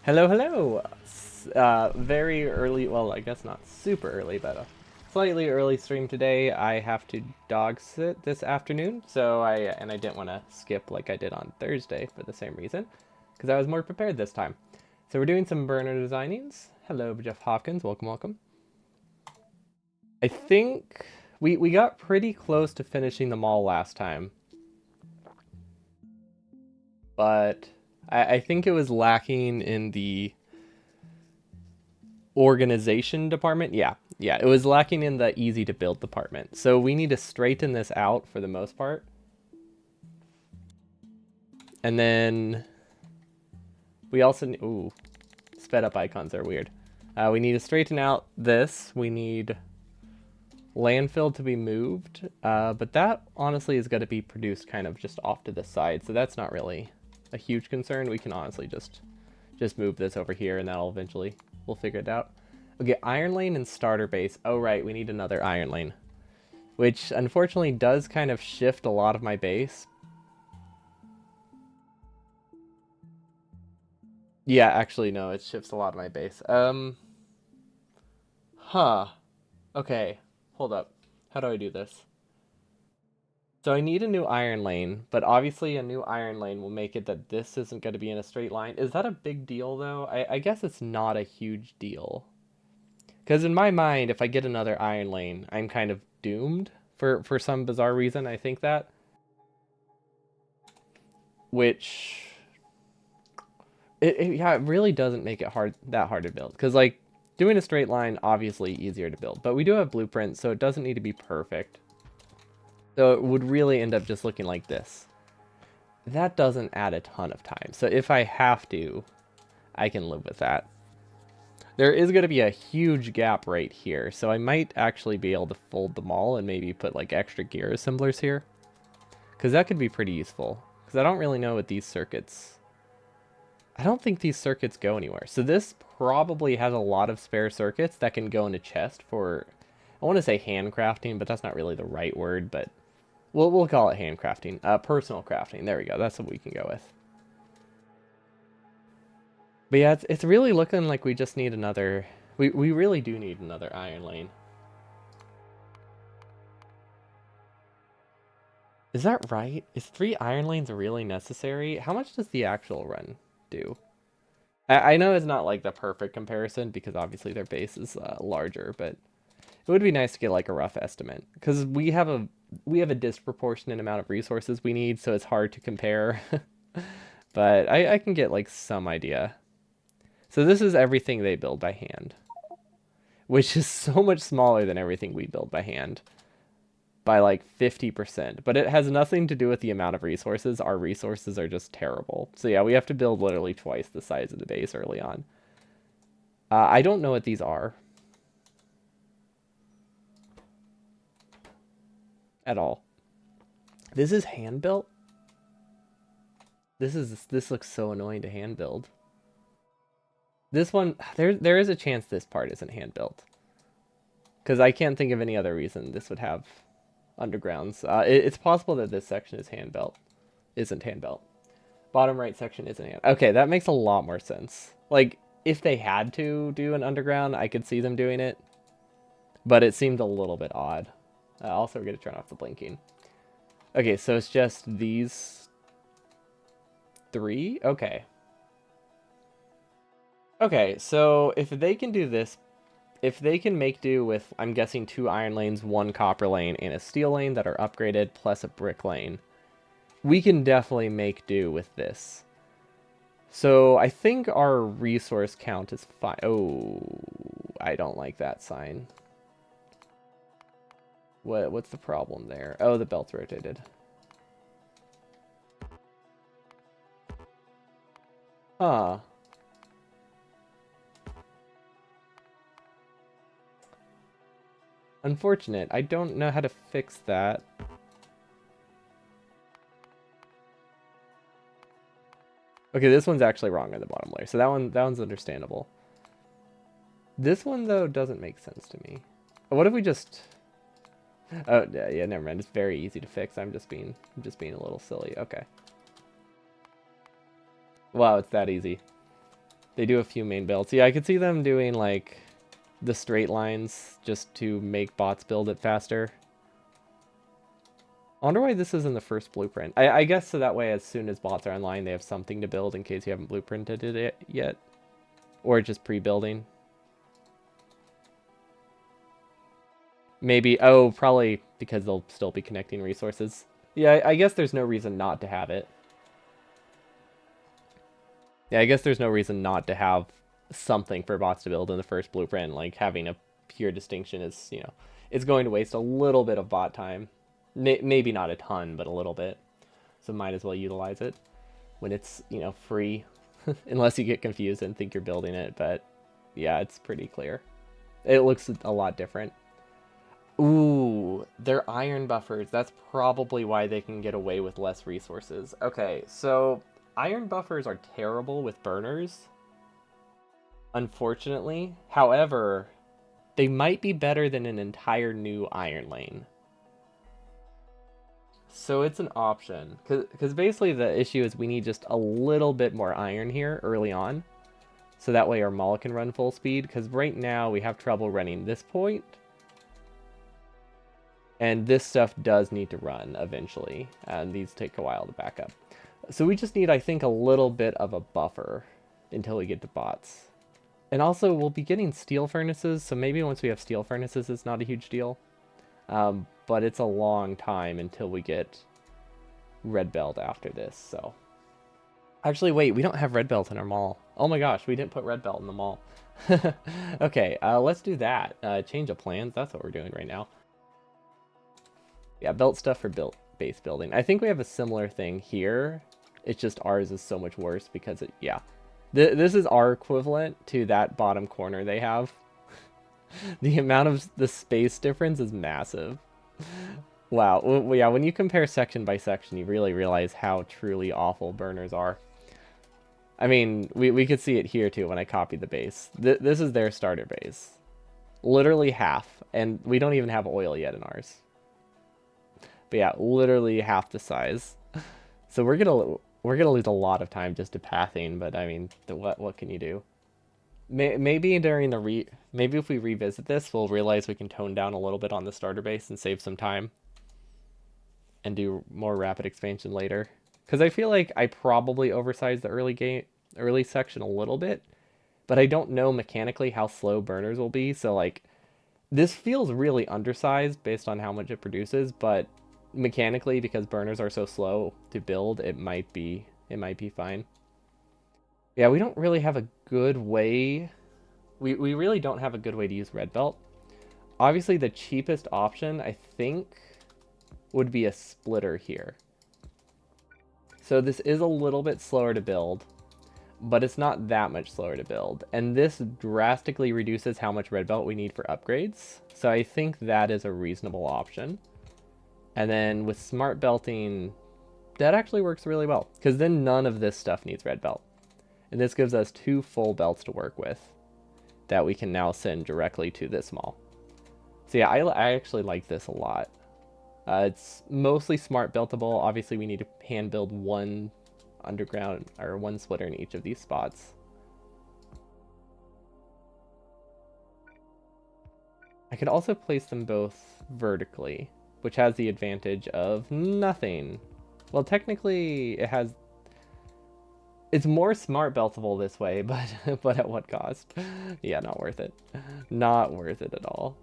Hello, hello. Very early, well, I guess not super early, but a slightly early stream today. I have to dog sit this afternoon, so I didn't want to skip like I did on Thursday for the same reason, because I was more prepared this time. So we're doing some burner designings. Hello, Jeff Hopkins. Welcome, welcome. I think we got pretty close to finishing them all last time, but I think it was lacking in the organization department. Yeah, it was lacking in the easy to build department. So we need to straighten this out for the most part. And then we also ooh, sped up icons are weird. We need to straighten out this. We need landfill to be moved, but that honestly is going to be produced kind of just off to the side, so that's not really a huge concern. We can honestly just move this over here, and that'll eventually we'll figure it out. Okay, iron lane and starter base. Oh right, we need another iron lane, which unfortunately does kind of shift a lot of my base. Yeah, actually no, it shifts a lot of my base. Huh. Okay, hold up. How do I do this? So I need a new iron lane, but obviously a new iron lane will make it that this isn't going to be in a straight line. Is that a big deal though? I guess it's not a huge deal. Because in my mind, if I get another iron lane, I'm kind of doomed for some bizarre reason. I think that. Which yeah, it really doesn't make it hard to build. Because like doing a straight line, obviously easier to build. But we do have blueprints, so it doesn't need to be perfect. So it would really end up just looking like this. That doesn't add a ton of time. So if I have to, I can live with that. There is going to be a huge gap right here, so I might actually be able to fold them all and maybe put like extra gear assemblers here. Because that could be pretty useful. Because I don't really know what these circuits... I don't think these circuits go anywhere. So this probably has a lot of spare circuits that can go in a chest for... I want to say handcrafting, but that's not really the right word, but we'll call it handcrafting. Personal crafting. There we go. That's what we can go with. But yeah, it's really looking like we just need another... We really do need another iron lane. Is that right? Is 3 iron lanes really necessary? How much does the actual run do? I know it's not like the perfect comparison because obviously their base is larger, but it would be nice to get like a rough estimate because we have a disproportionate amount of resources we need, so it's hard to compare. But I can get like some idea. So this is everything they build by hand, which is so much smaller than everything we build by hand by like 50%. But it has nothing to do with the amount of resources. Our resources are just terrible. So yeah, we have to build literally twice the size of the base early on. I don't know what these are at all. This is hand built. This looks so annoying to hand build. This one, there is a chance this part isn't hand built because I can't think of any other reason this would have undergrounds. It's possible that this section is hand built, isn't hand built. Bottom right section isn't hand. Okay, that makes a lot more sense. Like if they had to do an underground, I could see them doing it, but it seemed a little bit odd. Also, we're gonna turn off the blinking. Okay, so it's just these 3. Okay. Okay, so if they can do this, if they can make do with, I'm guessing 2 iron lanes, 1 copper lane, and a steel lane that are upgraded, plus a brick lane, we can definitely make do with this. So I think our resource count is fine. Oh, I don't like that sign. What's the problem there? Oh, the belt's rotated. Huh. Unfortunate. I don't know how to fix that. Okay, this one's actually wrong on the bottom layer, so that one's understandable. This one though doesn't make sense to me. What if we just... Oh yeah, never mind. It's very easy to fix. I'm just being a little silly. Okay. Wow, it's that easy. They do a few main builds. Yeah, I could see them doing like the straight lines just to make bots build it faster. I wonder why this is in the first blueprint. I guess so that way as soon as bots are online, they have something to build in case you haven't blueprinted it yet. Or just pre-building. Maybe, oh, probably because they'll still be connecting resources. Yeah, I guess there's no reason not to have it. Yeah, I guess there's no reason not to have something for bots to build in the first blueprint. Like, having a pure distinction is, it's going to waste a little bit of bot time. Maybe not a ton, but a little bit. So might as well utilize it when it's, free. Unless you get confused and think you're building it, but yeah, it's pretty clear. It looks a lot different. Ooh, they're iron buffers. That's probably why they can get away with less resources. Okay, so iron buffers are terrible with burners, unfortunately. However, they might be better than an entire new iron lane. So it's an option. Because basically the issue is we need just a little bit more iron here early on. So that way our Maul can run full speed. Because right now we have trouble running this point. And this stuff does need to run eventually. And these take a while to back up. So we just need, I think, a little bit of a buffer until we get to bots. And also, we'll be getting steel furnaces. So maybe once we have steel furnaces, it's not a huge deal. But it's a long time until we get red belt after this. So actually, wait, we don't have red belt in our mall. Oh my gosh, we didn't put red belt in the mall. Okay, let's do that. Change of plans. That's what we're doing right now. Yeah, belt stuff for base building. I think we have a similar thing here. It's just ours is so much worse because it, yeah. This is our equivalent to that bottom corner they have. The amount of the space difference is massive. Wow, well, yeah, when you compare section by section, you really realize how truly awful burners are. I mean, we could see it here too when I copied the base. This is their starter base. Literally half, and we don't even have oil yet in ours. But yeah, literally half the size. So we're gonna lose a lot of time just to pathing, but I mean, what can you do? Maybe during the maybe if we revisit this, we'll realize we can tone down a little bit on the starter base and save some time and do more rapid expansion later. Because I feel like I probably oversized the early section a little bit, but I don't know mechanically how slow burners will be. So like, this feels really undersized based on how much it produces, but mechanically, because burners are so slow to build, it might be fine. Yeah, we don't really have a good way. We really don't have a good way to use red belt. Obviously, the cheapest option, I think, would be a splitter here. So this is a little bit slower to build, but it's not that much slower to build. And this drastically reduces how much red belt we need for upgrades. So I think that is a reasonable option. And then with smart belting, that actually works really well, because then none of this stuff needs red belt. And this gives us 2 full belts to work with that we can now send directly to this mall. So yeah, I actually like this a lot. It's mostly smart buildable. Obviously, we need to hand build one underground or one splitter in each of these spots. I could also place them both vertically, which has the advantage of nothing. Well, technically, it's more smart beltable this way, but but at what cost? Yeah, not worth it. Not worth it at all.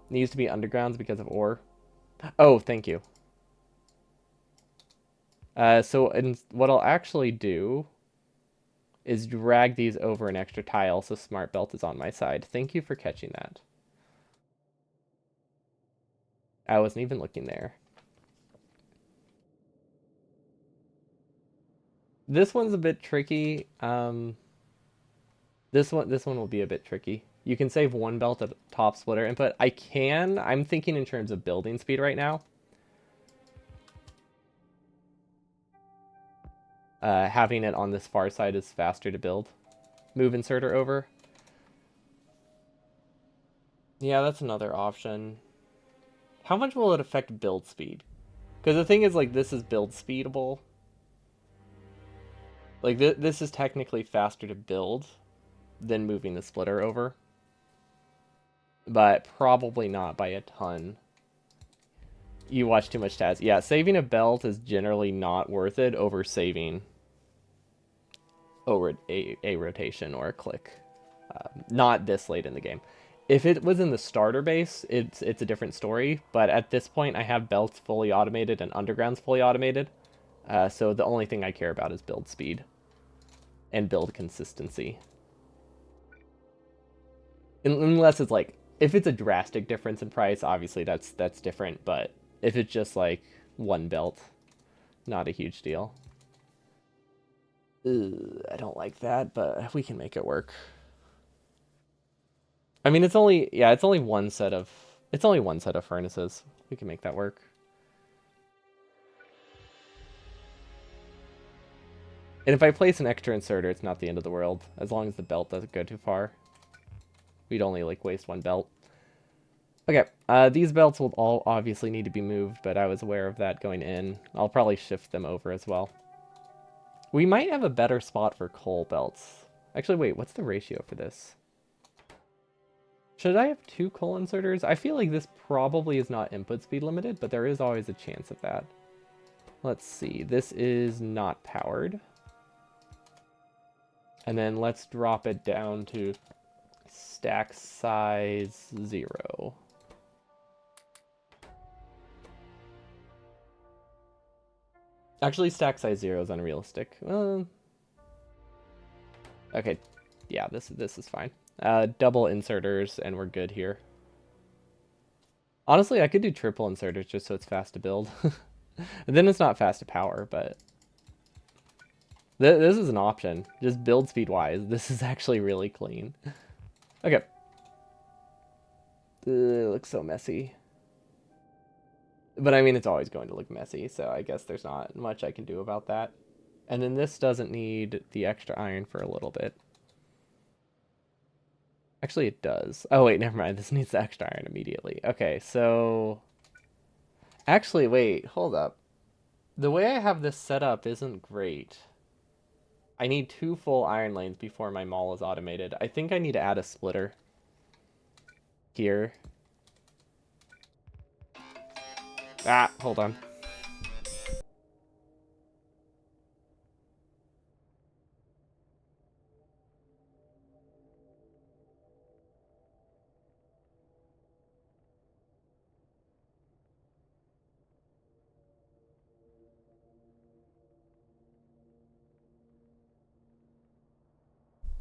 Needs to be undergrounds because of ore. Oh, thank you. So what I'll actually do is drag these over an extra tile so smart belt is on my side. Thank you for catching that. I wasn't even looking there. This one's a bit tricky. This one will be a bit tricky. You can save one belt at top splitter input. I'm thinking in terms of building speed right now. Having it on this far side is faster to build. Move inserter over. Yeah, that's another option. How much will it affect build speed? Because the thing is, like, this is build speedable. Like, this is technically faster to build than moving the splitter over, but probably not by a ton. You watch too much Taz. Yeah, saving a belt is generally not worth it over saving a rotation or a click. Not this late in the game. If it was in the starter base, it's a different story. But at this point, I have belts fully automated and undergrounds fully automated. So the only thing I care about is build speed and build consistency. Unless it's like, if it's a drastic difference in price, obviously that's different. But if it's just like one belt, not a huge deal. Ugh, I don't like that, but we can make it work. I mean, it's only one set of furnaces. We can make that work. And if I place an extra inserter, it's not the end of the world, as long as the belt doesn't go too far. We'd only like waste one belt. Okay, these belts will all obviously need to be moved, but I was aware of that going in. I'll probably shift them over as well. We might have a better spot for coal belts. Actually, wait, what's the ratio for this? Should I have 2 coal inserters? I feel like this probably is not input speed limited, but there is always a chance of that. Let's see, this is not powered. And then let's drop it down to stack size 0. Actually, stack size 0 is unrealistic. Okay, yeah, this is fine. Double inserters, and we're good here. Honestly, I could do triple inserters just so it's fast to build. And then it's not fast to power, but this is an option. Just build speed wise, this is actually really clean. Okay. It looks so messy. But I mean, it's always going to look messy, so I guess there's not much I can do about that. And then this doesn't need the extra iron for a little bit. Actually, it does. Oh, wait, never mind. This needs the extra iron immediately. Okay, so... Actually, wait, hold up. The way I have this set up isn't great. I need 2 full iron lanes before my mall is automated. I think I need to add a splitter here. Ah, hold on.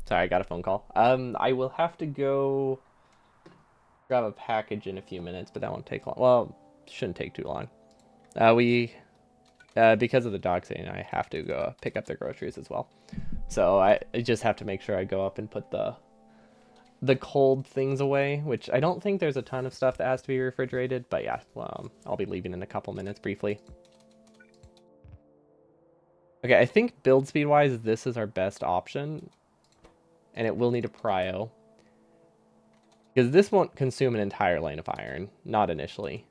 Sorry, I got a phone call. I will have to go grab a package in a few minutes, but that won't take long. Well, shouldn't take too long. Because of the dog sitting, I have to go pick up their groceries as well. So I just have to make sure I go up and put the cold things away, which I don't think there's a ton of stuff that has to be refrigerated, but yeah, well, I'll be leaving in a couple minutes briefly. Okay, I think build speed wise, this is our best option, and it will need a prio. Because this won't consume an entire lane of iron, not initially.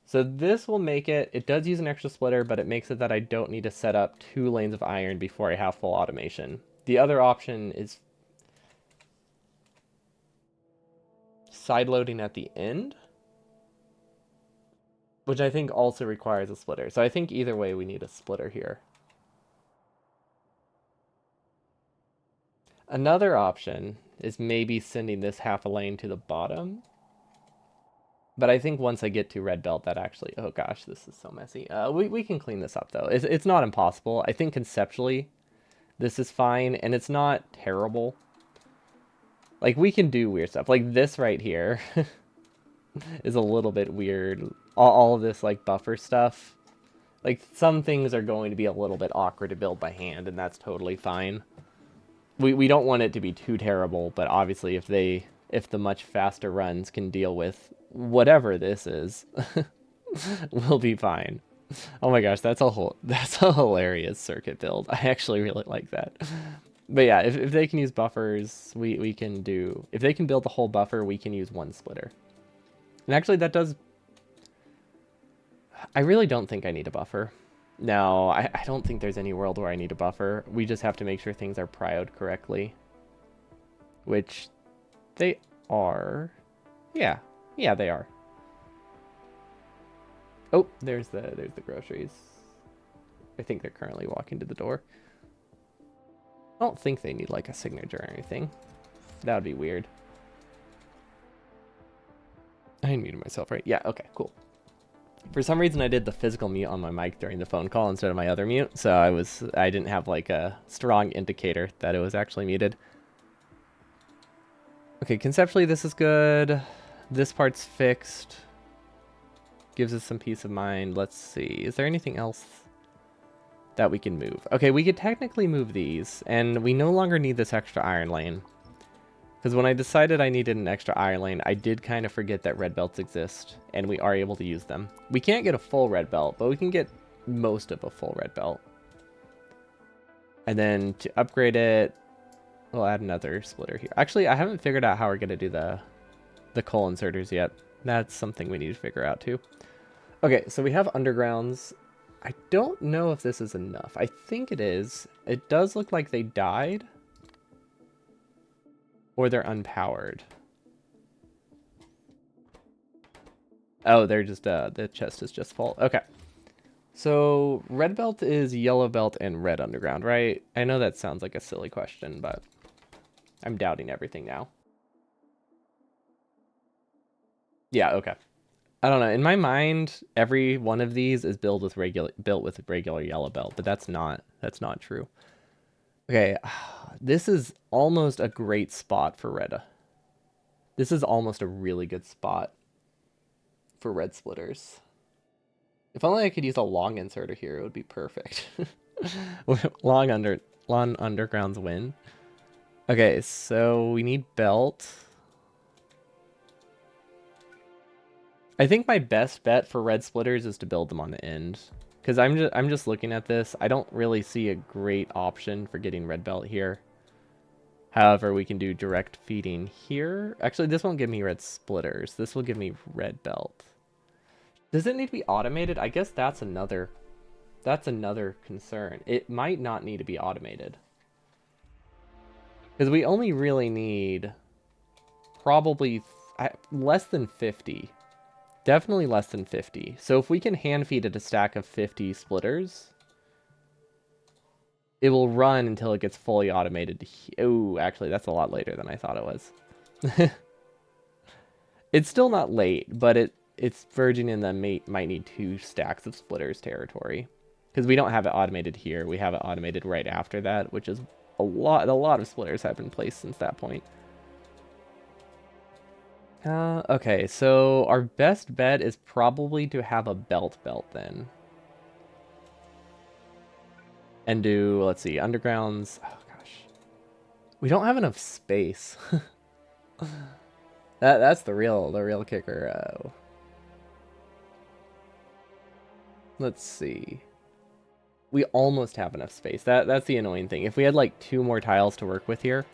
So this will make it, it does use an extra splitter, but it makes it that I don't need to set up 2 lanes of iron before I have full automation. The other option is side loading at the end, which I think also requires a splitter. So I think either way we need a splitter here. Another option is maybe sending this half a lane to the bottom. But I think once I get to red belt, that actually... Oh gosh, this is so messy. We can clean this up, though. It's not impossible. I think conceptually, this is fine, and it's not terrible. Like, we can do weird stuff. Like, this right here is a little bit weird. All of this, like, buffer stuff. Like, some things are going to be a little bit awkward to build by hand, and that's totally fine. We don't want it to be too terrible, but obviously if the much faster runs can deal with whatever this is, we'll be fine. Oh my gosh, that's a hilarious circuit build. I actually really like that. But yeah, if they can use buffers, we can do... If they can build the whole buffer, we can use 1 splitter. And actually that does... I really don't think I need a buffer. No, I don't think there's any world where I need a buffer. We just have to make sure things are prioed correctly. Which they are. Yeah. Yeah, they are. Oh, there's the groceries. I think they're currently walking to the door. I don't think they need like a signature or anything. That would be weird. I muted myself, right? Yeah, okay, cool. For some reason I did the physical mute on my mic during the phone call instead of my other mute, so I didn't have like a strong indicator that it was actually muted. Okay, conceptually this is good. This part's fixed. Gives us some peace of mind. Let's see. Is there anything else that we can move? Okay, we could technically move these, and we no longer need this extra iron lane. Because when I decided I needed an extra iron lane, I did kind of forget that red belts exist, and we are able to use them. We can't get a full red belt, but we can get most of a full red belt. And then to upgrade it, we'll add another splitter here. Actually, I haven't figured out how we're going to do the coal inserters yet. That's something we need to figure out too. Okay, so we have undergrounds. I don't know if this is enough. I think it is. It does look like they died. Or they're unpowered. Oh, they're just, the chest is just full. Okay. So, red belt is yellow belt and red underground, right? I know that sounds like a silly question, but I'm doubting everything now. Yeah, okay. I don't know. In my mind, every one of these is built with regular yellow belt, but that's not true. Okay, this is almost a great spot for red. This is almost a really good spot for red splitters. If only I could use a long inserter here, it would be perfect. long undergrounds win. Okay, so we need belt. I think my best bet for red splitters is to build them on the end. Because I'm just looking at this. I don't really see a great option for getting red belt here. However, we can do direct feeding here. Actually, this won't give me red splitters. This will give me red belt. Does it need to be automated? I guess that's another concern. It might not need to be automated. Because we only really need probably less than 50. Definitely less than 50. So if we can hand feed it a stack of 50 splitters, it will run until it gets fully automated. Oh, actually, that's a lot later than I thought it was. It's still not late, but it's verging in the might need 2 stacks of splitters territory. Because we don't have it automated here. We have it automated right after that, which is a lot of splitters have been placed since that point. Okay, so our best bet is probably to have a belt then. And do, let's see, undergrounds. Oh gosh. We don't have enough space. That's the real kicker. Let's see. We almost have enough space. That's the annoying thing. If we had like 2 more tiles to work with here.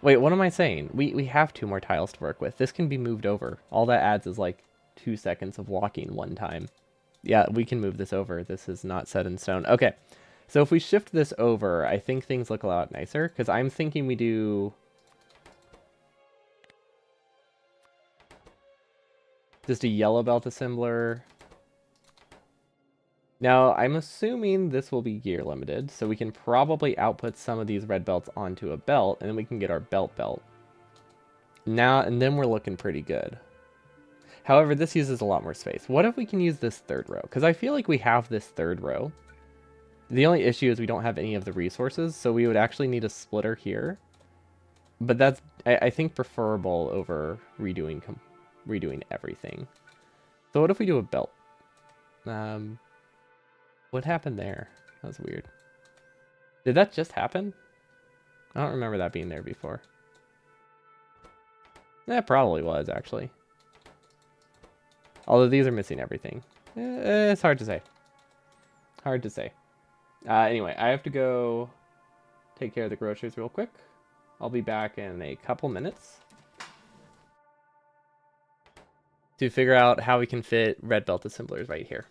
Wait, what am I saying? We have 2 more tiles to work with. This can be moved over. All that adds is like 2 seconds of walking one time. Yeah, we can move this over. This is not set in stone. Okay, so if we shift this over, I think things look a lot nicer. Because I'm thinking we do just a yellow belt assembler. Now, I'm assuming this will be gear limited, so we can probably output some of these red belts onto a belt, and then we can get our belt. Now, and then we're looking pretty good. However, this uses a lot more space. What if we can use this 3rd row? Because I feel like we have this 3rd row. The only issue is we don't have any of the resources, so we would actually need a splitter here. But that's, I think, preferable over redoing everything. So what if we do a belt? What happened there? That was weird. Did that just happen? I don't remember that being there before. That probably was, actually. Although these are missing everything. It's hard to say. Hard to say. Anyway, I have to go take care of the groceries real quick. I'll be back in a couple minutes to figure out how we can fit red belt assemblers right here.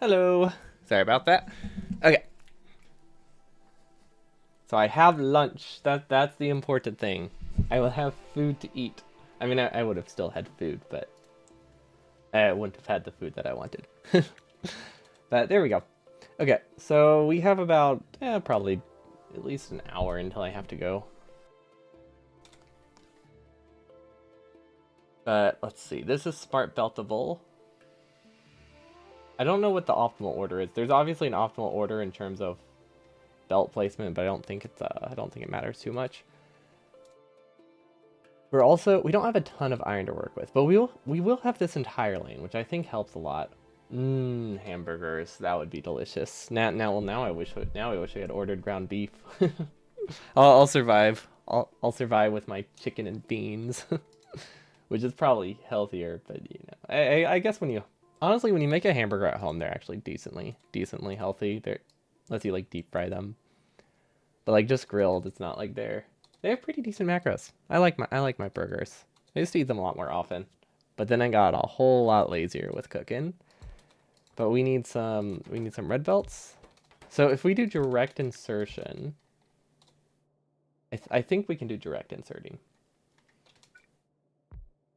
Hello. Sorry about that. Okay. So I have lunch. That's the important thing. I will have food to eat. I mean, I would have still had food, but I wouldn't have had the food that I wanted. But there we go. Okay, so we have about probably at least an hour until I have to go. But let's see. This is smart beltable. I don't know what the optimal order is. There's obviously an optimal order in terms of belt placement, but I don't think it matters too much. We don't have a ton of iron to work with, but we will have this entire lane, which I think helps a lot. Hamburgers, that would be delicious. Now I wish I had ordered ground beef. I'll survive. I'll survive with my chicken and beans, which is probably healthier. But I guess honestly when you make a hamburger at home, they're actually decently healthy. Unless you like deep fry them, but like just grilled, it's not like they have pretty decent macros. I like my burgers. I used to eat them a lot more often, but then I got a whole lot lazier with cooking. But we need some red belts. So if we do direct insertion, I think we can do direct inserting.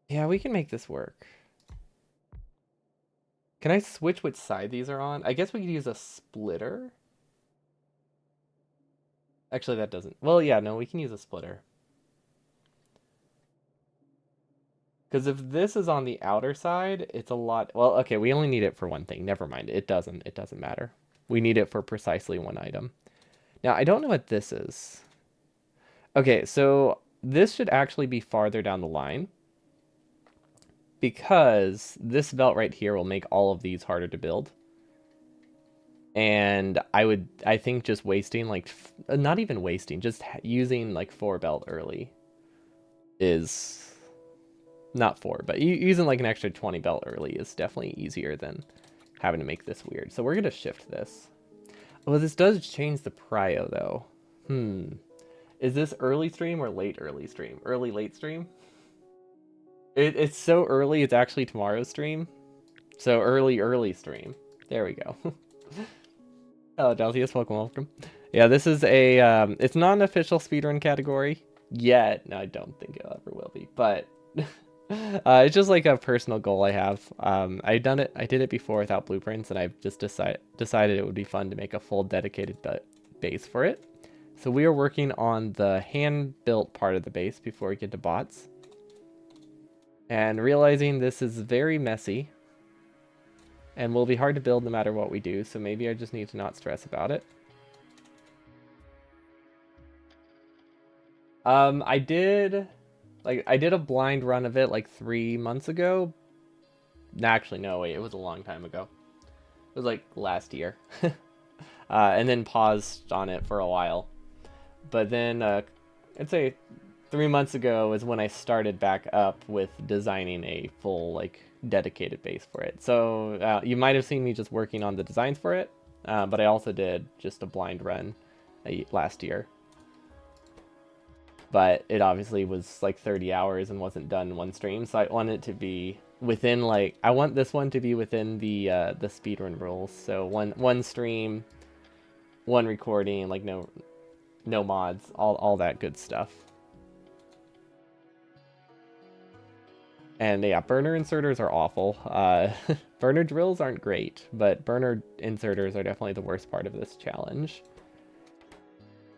Yeah, we can make this work. Can I switch which side these are on? I guess we could use a splitter. Actually, that doesn't. Well, yeah, no, we can use a splitter. Because if this is on the outer side, it's a lot. Well, okay, we only need it for one thing. Never mind. It doesn't matter. We need it for precisely one item. Now, I don't know what this is. Okay, so this should actually be farther down the line because this belt right here will make all of these harder to build. And I think just wasting not even wasting, just using like 4 belt early is not 4, but using like an extra 20 belt early is definitely easier than having to make this weird. So we're gonna shift this. Well, this does change the prio though. Is this early stream or late early stream? Early late stream? It's so early, it's actually tomorrow's stream. So early stream. There we go. Hello, Delcius. Welcome. Yeah, this is it's not an official speedrun category yet. No, I don't think it ever will be. But it's just like a personal goal I have. I did it before without blueprints, and I've just decided it would be fun to make a full dedicated base for it. So we are working on the hand-built part of the base before we get to bots. And realizing this is very messy and will be hard to build no matter what we do, so maybe I just need to not stress about it. I did a blind run of it like 3 months ago. Actually, no, wait, it was a long time ago. It was like last year. And then paused on it for a while. But then, I'd say 3 months ago is when I started back up with designing a full, like, dedicated base for it. So, you might have seen me just working on the designs for it, but I also did just a blind run last year. But it obviously was like 30 hours and wasn't done in one stream, so I want it to be within I want this one to be within the speedrun rules. So one stream, one recording, like no mods, all that good stuff. And yeah, burner inserters are awful. Burner drills aren't great, but burner inserters are definitely the worst part of this challenge.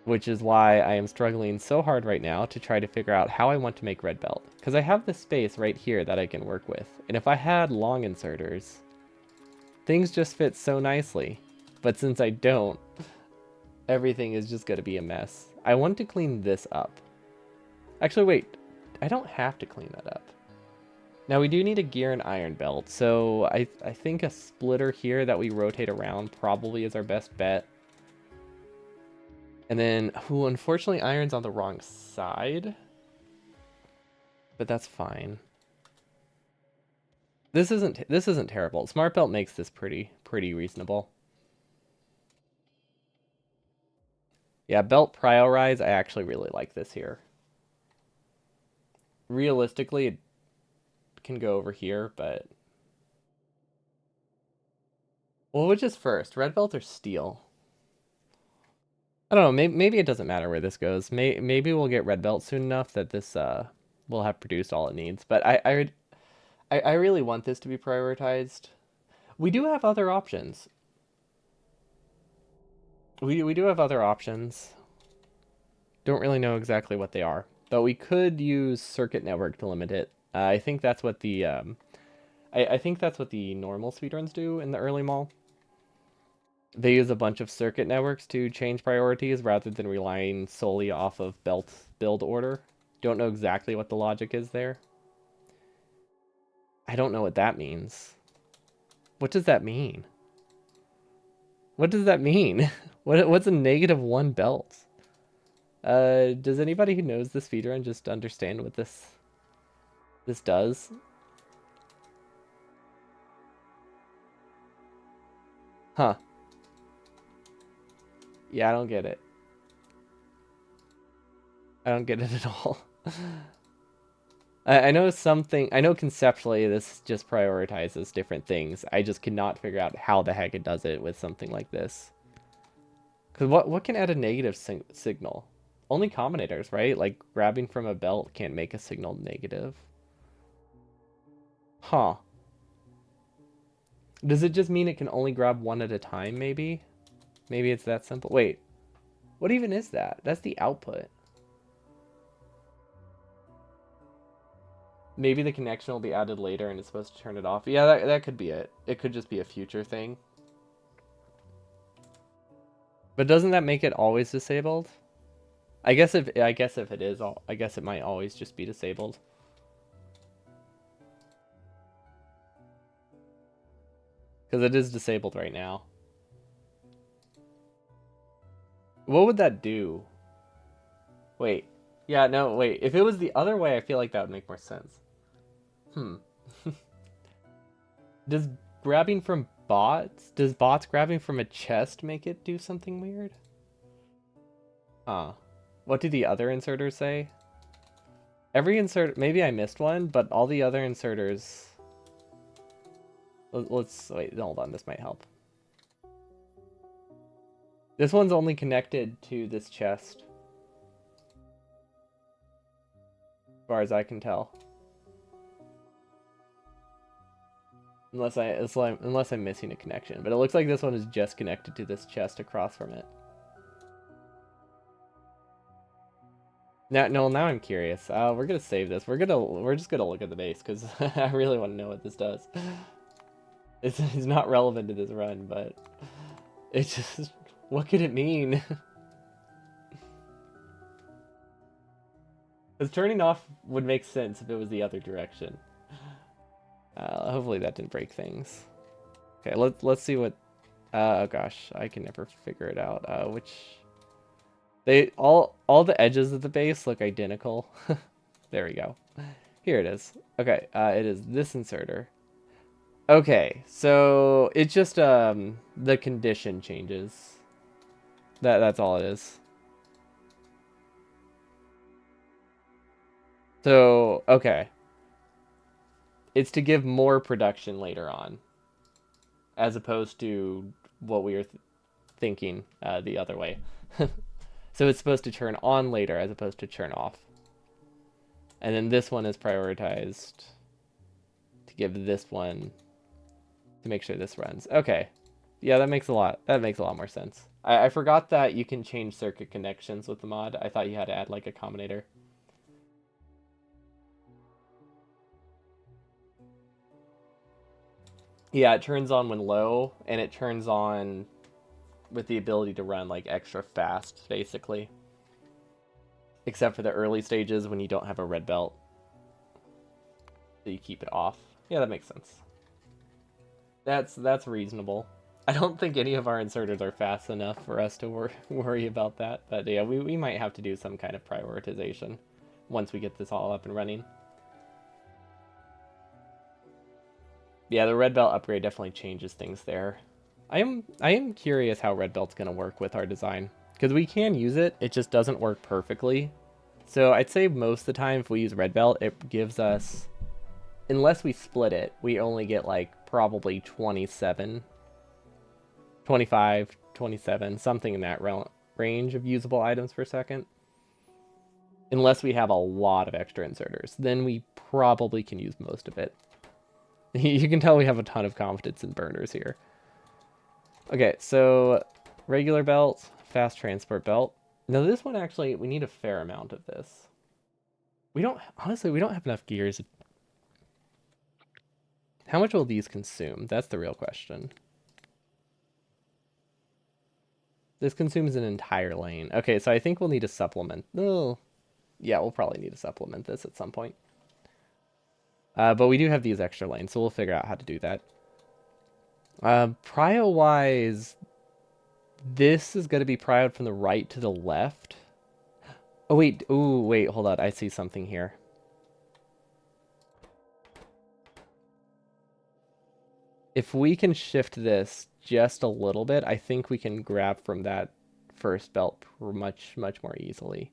Which is why I am struggling so hard right now to try to figure out how I want to make red belt. Because I have this space right here that I can work with. And if I had long inserters, things just fit so nicely. But since I don't, everything is just going to be a mess. I want to clean this up. Actually, wait. I don't have to clean that up. Now, we do need a gear and iron belt. So I think a splitter here that we rotate around probably is our best bet. And then, unfortunately, iron's on the wrong side. But that's fine. This isn't terrible. Smart belt makes this pretty reasonable. Yeah, belt prioritize, I actually really like this here. Realistically, it can go over here, but Well, which is first, red belt or steel? I don't know. Maybe it doesn't matter where this goes. Maybe we'll get red belt soon enough that this will have produced all it needs. But I really want this to be prioritized. We do have other options. We do have other options. Don't really know exactly what they are, but we could use circuit network to limit it. I think that's what the I think that's what the normal speedruns do in the early mall. They use a bunch of circuit networks to change priorities rather than relying solely off of belt build order. Don't know exactly what the logic is there. I don't know what that means. What does that mean? What does that mean? What's a -1 belt? Does anybody who knows this speedrun just understand what this does? Huh. Yeah, I don't get it. I don't get it at all. I know something. I know conceptually this just prioritizes different things. I just cannot figure out how the heck it does it with something like this. Because what can add a negative signal? Only combinators, right? Like grabbing from a belt can't make a signal negative. Huh. Does it just mean it can only grab one at a time, maybe? Maybe it's that simple. Wait, what even is that? That's the output. Maybe the connection will be added later and it's supposed to turn it off. Yeah, that could be it. It could just be a future thing. But doesn't that make it always disabled? I guess if it is, I guess it might always just be disabled. Because it is disabled right now. What would that do? Wait. Yeah, no, wait. If it was the other way, I feel like that would make more sense. Hmm. Does grabbing from bots? Does bots grabbing from a chest make it do something weird? Huh. What do the other inserters say? Every insert, maybe I missed one, but all the other inserters. Let's wait. Hold on, this might help. This one's only connected to this chest, as far as I can tell. Unless I'm missing a connection, but it looks like this one is just connected to this chest across from it. Now I'm curious. We're gonna save this. We're just gonna look at the base because I really want to know what this does. It's not relevant to this run, but it just what could it mean? Because turning off would make sense if it was the other direction. Hopefully that didn't break things. Okay, let's see what. Oh gosh, I can never figure it out. Which they all the edges of the base look identical. There we go. Here it is. Okay, it is this inserter. Okay, so it's just the condition changes. That's all it is. So okay, it's to give more production later on, as opposed to what we were thinking the other way. So it's supposed to turn on later as opposed to turn off. And then this one is prioritized to give this one to make sure this runs. Okay. Yeah, that makes a lot more sense. I forgot that you can change circuit connections with the mod. I thought you had to add like a combinator. Yeah, it turns on when low, and it turns on with the ability to run like extra fast, basically. Except for the early stages when you don't have a red belt. So you keep it off. Yeah, that makes sense. That's reasonable. I don't think any of our inserters are fast enough for us to worry about that. But yeah, we might have to do some kind of prioritization once we get this all up and running. Yeah, the red belt upgrade definitely changes things there. I am curious how red belt's gonna work with our design. Because we can use it, it just doesn't work perfectly. So I'd say most of the time if we use red belt, it gives us, unless we split it, we only get like probably 27 25, 27, something in that range of usable items per second. Unless we have a lot of extra inserters, then we probably can use most of it. You can tell we have a ton of confidence in burners here. Okay, so regular belt, fast transport belt. Now this one actually, we need a fair amount of this. We don't, honestly, we don't have enough gears. How much will these consume? That's the real question. This consumes an entire lane. Okay, so I think we'll need to supplement. Oh, yeah, we'll probably need to supplement this at some point. But we do have these extra lanes, so we'll figure out how to do that. Prio-wise, this is going to be prioed from the right to the left. Oh, wait. Ooh, wait, hold on. I see something here. If we can shift this just a little bit, I think we can grab from that first belt much more easily.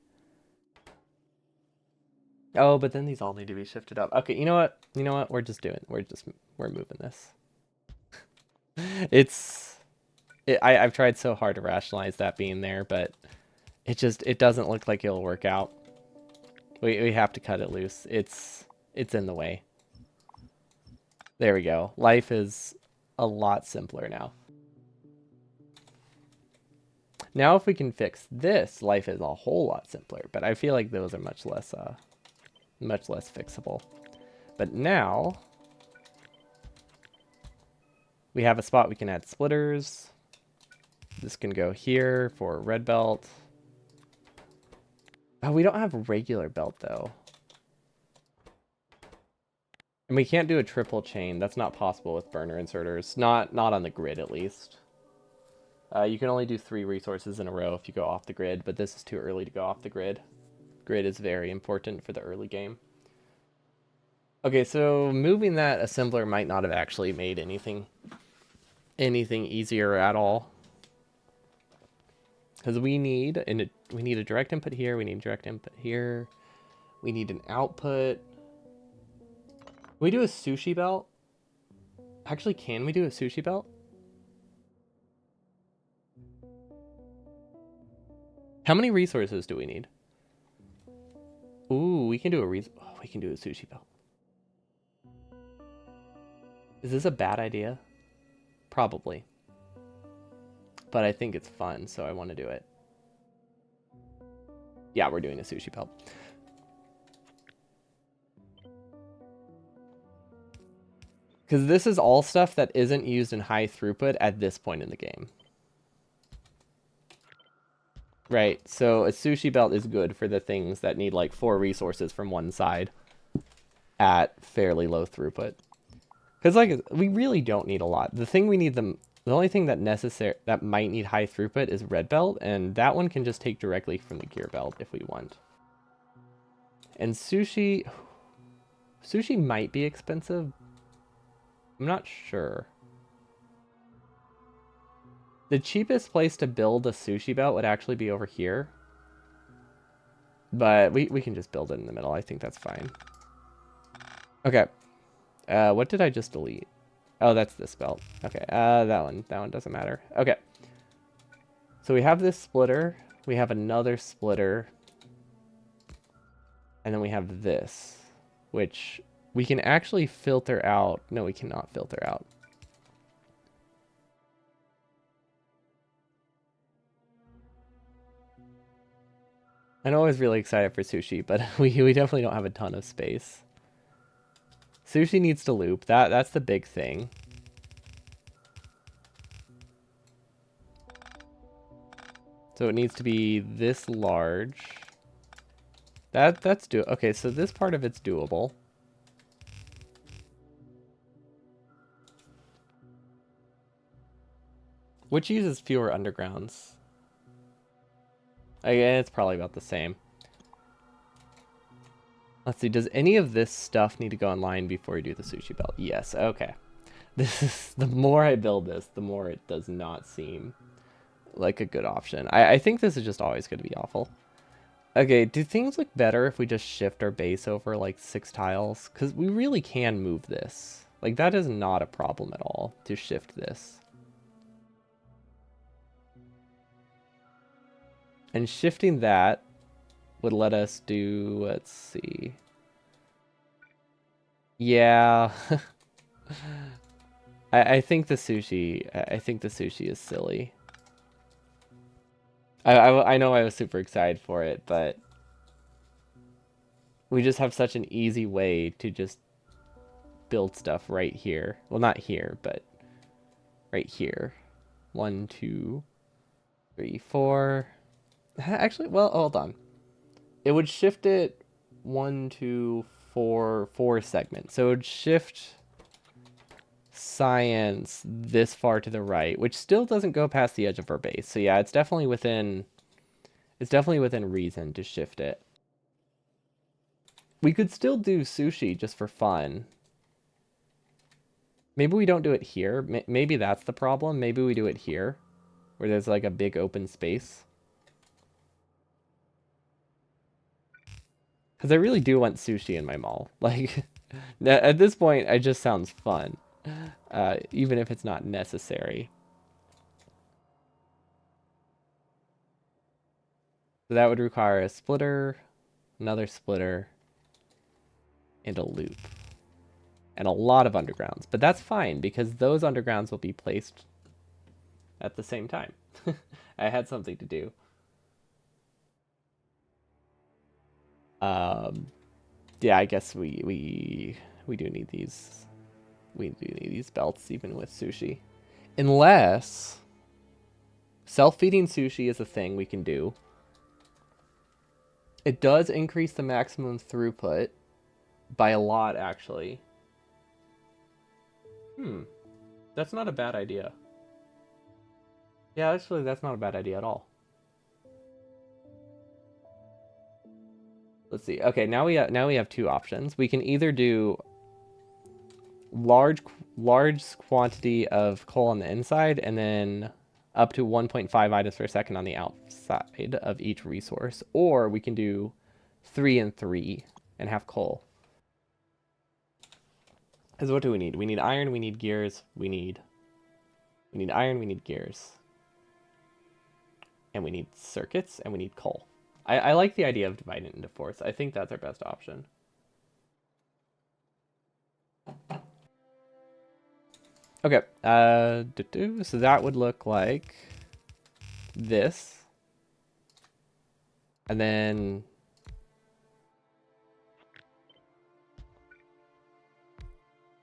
Oh, but then these all need to be shifted up. Okay, you know what? You know what? We're moving this. I've tried so hard to rationalize that being there, but it doesn't look like it'll work out. We have to cut it loose. It's in the way. There we go. Life is a lot simpler now. Now if we can fix this, life is a whole lot simpler, but I feel like those are much less fixable. But now we have a spot we can add splitters. This can go here for red belt. Oh, we don't have a regular belt though. And we can't do a triple chain. That's not possible with burner inserters. Not on the grid at least. You can only do 3 resources in a row if you go off the grid, but this is too early to go off the grid. Grid is very important for the early game. Okay, so moving that assembler might not have actually made anything easier at all. Because we need a direct input here, we need direct input here, we need an output. Can we do a sushi belt? Actually, can we do a sushi belt? How many resources do we need? Ooh, we can do a sushi belt. Is this a bad idea? Probably. But I think it's fun, so I want to do it. Yeah, we're doing a sushi belt. Because this is all stuff that isn't used in high throughput at this point in the game. Right, so a sushi belt is good for the things that need like 4 resources from one side at fairly low throughput. Because like we really don't need a lot. The only thing that might need high throughput is red belt, and that one can just take directly from the gear belt if we want. And sushi might be expensive. I'm not sure. The cheapest place to build a sushi belt would actually be over here. But we can just build it in the middle. I think that's fine. Okay. What did I just delete? Oh, that's this belt. Okay, that one doesn't matter. Okay. So we have this splitter. We have another splitter. And then we have this, which we can actually filter out. No, we cannot filter out. I know I was really excited for sushi, but we definitely don't have a ton of space. Sushi needs to loop. That's the big thing. So it needs to be this large. That's do. Okay, so this part of it's doable. Which uses fewer undergrounds? Again, it's probably about the same. Let's see, does any of this stuff need to go online before you do the sushi belt? Yes, okay. The more I build this, the more it does not seem like a good option. I think this is just always going to be awful. Okay, do things look better if we just shift our base over like 6 tiles? Because we really can move this. Like, that is not a problem at all to shift this. And shifting that would let us do, let's see. Yeah. I think the sushi, I think the sushi is silly. I know I was super excited for it, but we just have such an easy way to just build stuff right here. Well, not here, but right here. 1, 2, 3, 4. Actually, well, hold on. It would shift it 1, 2, 4, 4 segments. So it would shift science this far to the right, which still doesn't go past the edge of our base. So yeah, it's definitely within reason to shift it. We could still do sushi just for fun. Maybe we don't do it here. Maybe that's the problem. Maybe we do it here, where there's like a big open space. Because I really do want sushi in my mall. Like, at this point, it just sounds fun, even if it's not necessary. So that would require a splitter, another splitter, and a loop. And a lot of undergrounds. But that's fine, because those undergrounds will be placed at the same time. I had something to do. Yeah, I guess we do need these. We do need these belts even with sushi. Unless self-feeding sushi is a thing we can do. It does increase the maximum throughput by a lot, actually. That's not a bad idea. Yeah, actually, that's not a bad idea at all. Let's see. Okay, now we have two options. We can either do large quantity of coal on the inside and then up to 1.5 items per second on the outside of each resource, or we can do 3 and 3 and have coal. Because what do we need? We need iron, we need gears, we need iron, we need gears, and we need circuits, and we need coal. I like the idea of dividing it into fourths. I think that's our best option. Okay, so that would look like this. And then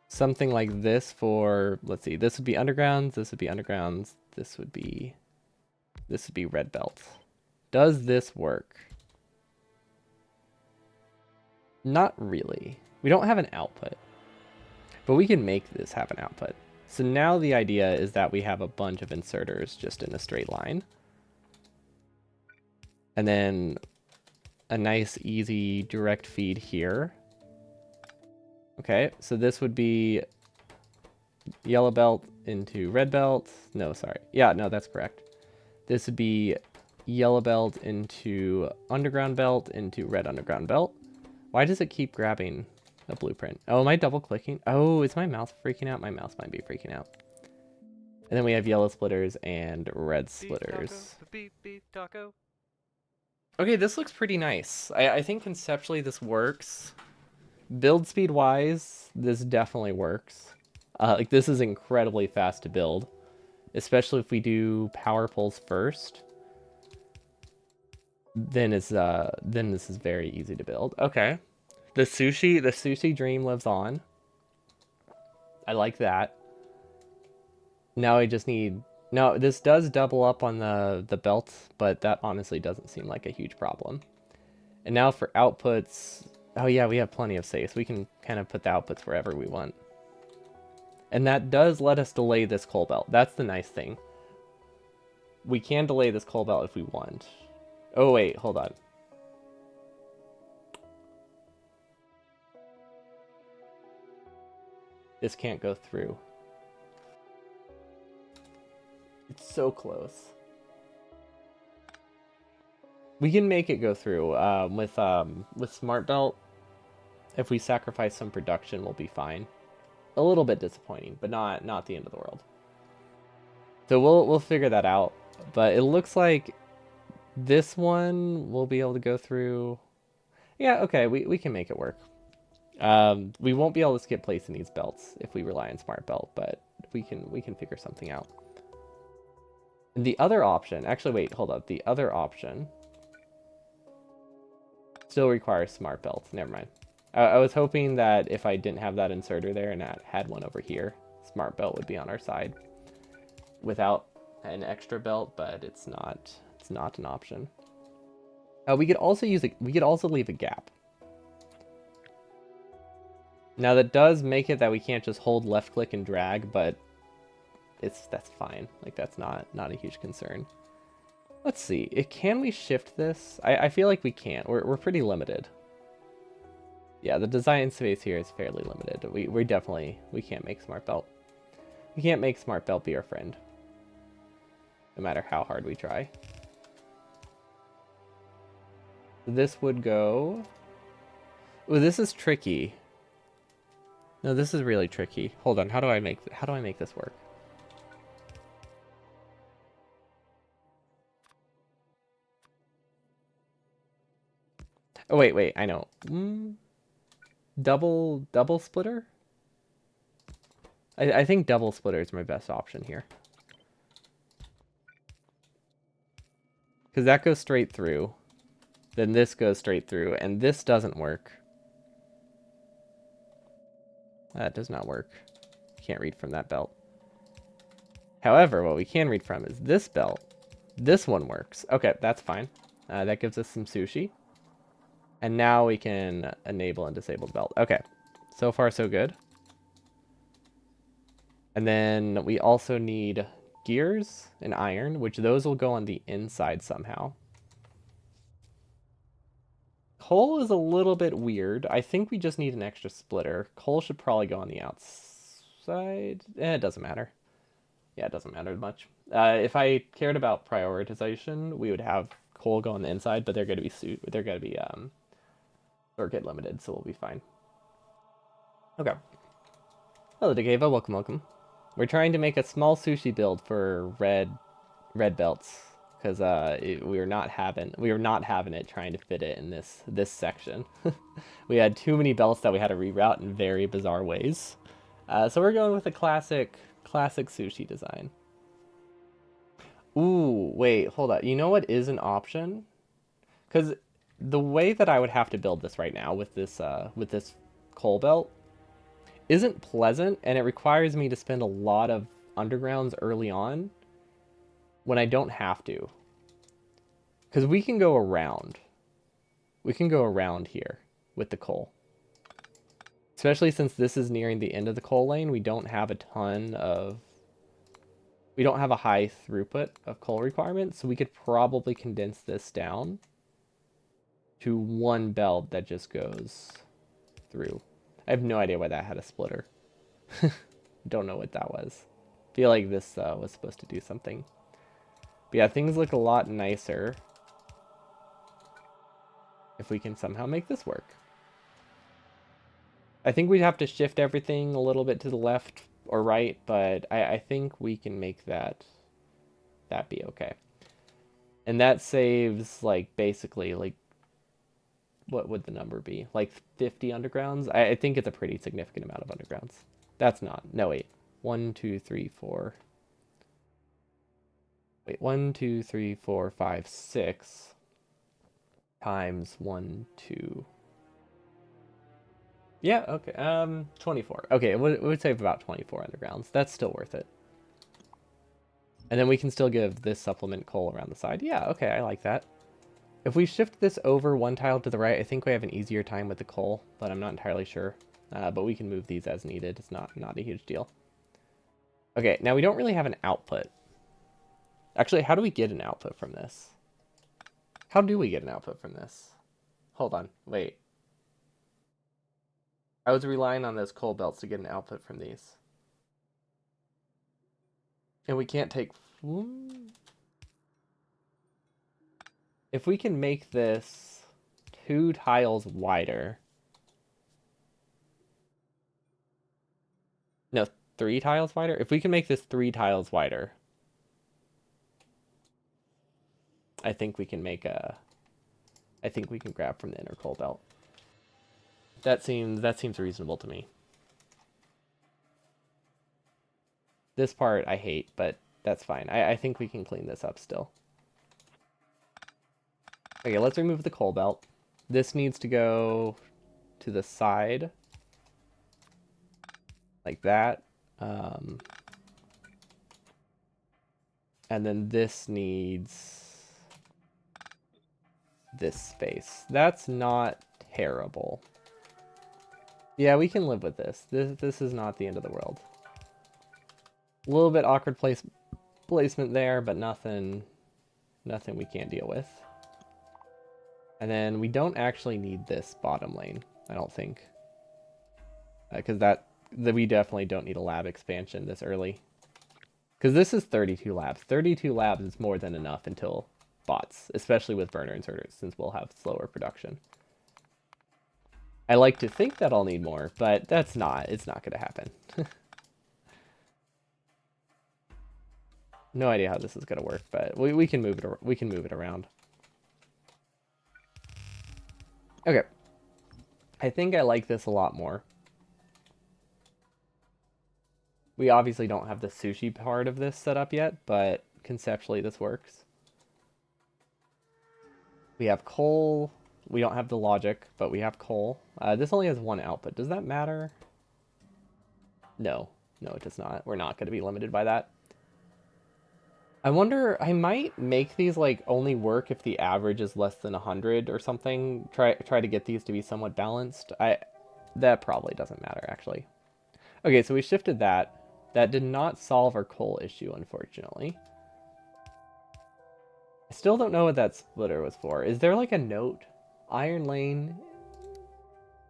something like this for, let's see, this would be undergrounds, this would be undergrounds, this would be red belt. Does this work? Not really. We don't have an output, but we can make this have an output. So now the idea is that we have a bunch of inserters just in a straight line. And then a nice, easy direct feed here. Okay, so this would be yellow belt into red belt. No, sorry. Yeah, no, that's correct. This would be yellow belt into underground belt into red underground belt. Why does it keep grabbing a blueprint? Oh, am I double clicking? Oh, is my mouse freaking out? My mouse might be freaking out. And then we have yellow splitters and red splitters. Beep, beep, taco. Okay, this looks pretty nice. I think conceptually this works. Build speed wise, this definitely works. Like this is incredibly fast to build, especially if we do power poles first. Then this is very easy to build. Okay, the sushi dream lives on. I like that. Now I just need. Now this does double up on the belt, but that honestly doesn't seem like a huge problem. And now for outputs, oh yeah, we have plenty of space. We can kind of put the outputs wherever we want. And that does let us delay this coal belt. That's the nice thing. We can delay this coal belt if we want. Oh wait, hold on. This can't go through. It's so close. We can make it go through with Smart Belt. If we sacrifice some production, we'll be fine. A little bit disappointing, but not the end of the world. So we'll figure that out. But it looks like This one we'll be able to go through. Yeah, okay, we can make it work. We won't be able to skip placing these belts if we rely on smart belt, but we can figure something out. And the other option, actually, wait, hold up. The other option still requires smart belts. Never mind. I was hoping that if I didn't have that inserter there and I had one over here, smart belt would be on our side without an extra belt, but it's not. It's not an option. We could also use it. We could also leave a gap. Now that does make it that we can't just hold left click and drag, but that's fine. Like that's not a huge concern. Let's see. Can we shift this? I feel like we can't. We're pretty limited. Yeah, the design space here is fairly limited. We definitely we can't make smart belt. We can't make smart belt be our friend. No matter how hard we try. This would go. Oh, this is tricky. No, this is really tricky. Hold on. How do I make this work? Oh wait, I know. Double splitter? I think double splitter is my best option here. Because that goes straight through. Then this goes straight through. And this doesn't work. That does not work. Can't read from that belt. However, what we can read from is this belt. This one works. Okay, that's fine. That gives us some sushi. And now we can enable and disable the belt. Okay, so far so good. And then we also need gears and iron, which those will go on the inside somehow. Coal is a little bit weird. I think we just need an extra splitter. Coal should probably go on the outside. It doesn't matter. Yeah, it doesn't matter much. If I cared about prioritization, we would have coal go on the inside, but they're going to be circuit limited, so we'll be fine. Okay. Hello, Degava. Welcome, welcome. We're trying to make a small sushi build for red belts because we were not having it trying to fit it in this section. We had too many belts that we had to reroute in very bizarre ways. So we're going with a classic sushi design. Ooh, wait, hold up. You know what is an option? Because the way that I would have to build this right now with this coal belt isn't pleasant, and it requires me to spend a lot of undergrounds early on when I don't have to. Because we can go around. We can go around here with the coal. Especially since this is nearing the end of the coal lane, we don't have a high throughput of coal requirements, so we could probably condense this down to one belt that just goes through. I have no idea why that had a splitter. Don't know what that was. Feel like this was supposed to do something. But yeah, things look a lot nicer if we can somehow make this work. I think we'd have to shift everything a little bit to the left or right, but I think we can make that be okay. And that saves, like, basically, like, what would the number be? Like 50 undergrounds? I think it's a pretty significant amount of undergrounds. That's not. No, wait. 1, 2, 3, 4. Wait, 1, 2, 3, 4, 5, 6 times 1, 2. Yeah, okay. 24. Okay, it would save about 24 undergrounds. That's still worth it. And then we can still give this supplement coal around the side. Yeah, okay, I like that. If we shift this over one tile to the right, I think we have an easier time with the coal, but I'm not entirely sure. But we can move these as needed. It's not a huge deal. Okay, now we don't really have an output. Actually, how do we get an output from this? How do we get an output from this? Hold on, wait. I was relying on those coal belts to get an output from these. And we can't take... If we can make this 2 tiles wider... No, 3 tiles wider? If we can make this 3 tiles wider... I think we can make a. I think we can grab from the inner coal belt. That seems reasonable to me. This part I hate, but that's fine. I think we can clean this up still. Okay, let's remove the coal belt. This needs to go to the side, like that. And then this needs this space. That's not terrible. Yeah, we can live with this. This is not the end of the world. A little bit awkward placement there, but nothing we can't deal with. And then we don't actually need this bottom lane, I don't think. Because we definitely don't need a lab expansion this early. Because this is 32 labs. 32 labs is more than enough until bots, especially with burner inserters, since we'll have slower production. I like to think that I'll need more, but it's not going to happen. No idea how this is going to work, but we can move it around. Okay. I think I like this a lot more. We obviously don't have the sushi part of this set up yet, but conceptually this works. We have coal. We don't have the logic, but we have coal. This only has one output. Does that matter? No. No, it does not. We're not going to be limited by that. I wonder, I might make these like only work if the average is less than 100 or something. Try to get these to be somewhat balanced. That probably doesn't matter, actually. Okay, so we shifted that. That did not solve our coal issue, unfortunately. I still don't know what that splitter was for. Is there like a note? Iron lane,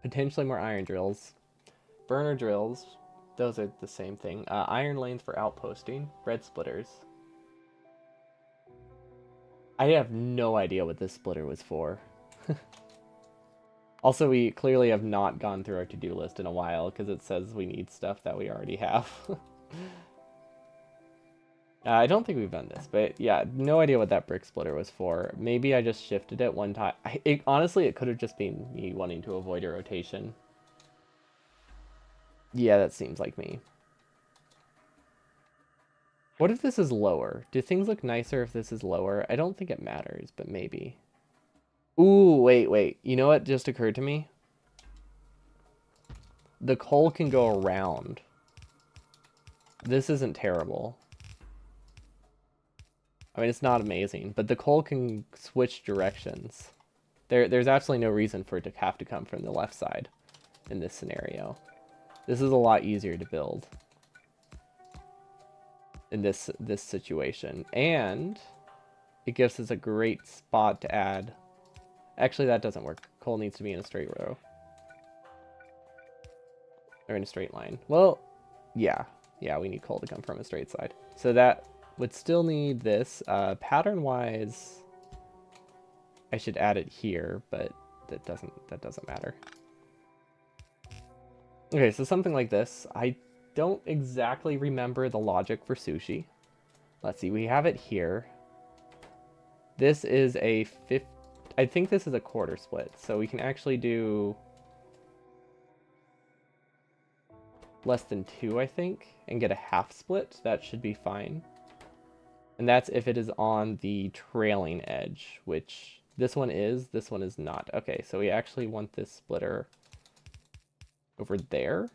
potentially more iron drills. Burner drills, those are the same thing. Iron lanes for outposting. Red splitters. I have no idea what this splitter was for. Also, we clearly have not gone through our to-do list in a while because it says we need stuff that we already have. I don't think we've done this, but yeah, no idea what that brick splitter was for. Maybe I just shifted it one time. Honestly, it could have just been me wanting to avoid a rotation. Yeah, that seems like me. What if this is lower? Do things look nicer if this is lower? I don't think it matters, but maybe. Ooh, wait. You know what just occurred to me? The coal can go around. This isn't terrible. I mean, it's not amazing, but the coal can switch directions. There's absolutely no reason for it to have to come from the left side in this scenario. This is a lot easier to build in this situation, and it gives us a great spot to add. Actually, that doesn't work. Coal needs to be in a straight row. Or in a straight line. Well, yeah, we need coal to come from a straight side. So that would still need this. Pattern-wise, I should add it here, but that doesn't matter. Okay, so something like this. I don't exactly remember the logic for sushi. Let's see, we have it here. This is a I think this is a quarter split, so we can actually do less than 2, I think, and get a half split. That should be fine. And that's if it is on the trailing edge, which this one is not. Okay, so we actually want this splitter over there.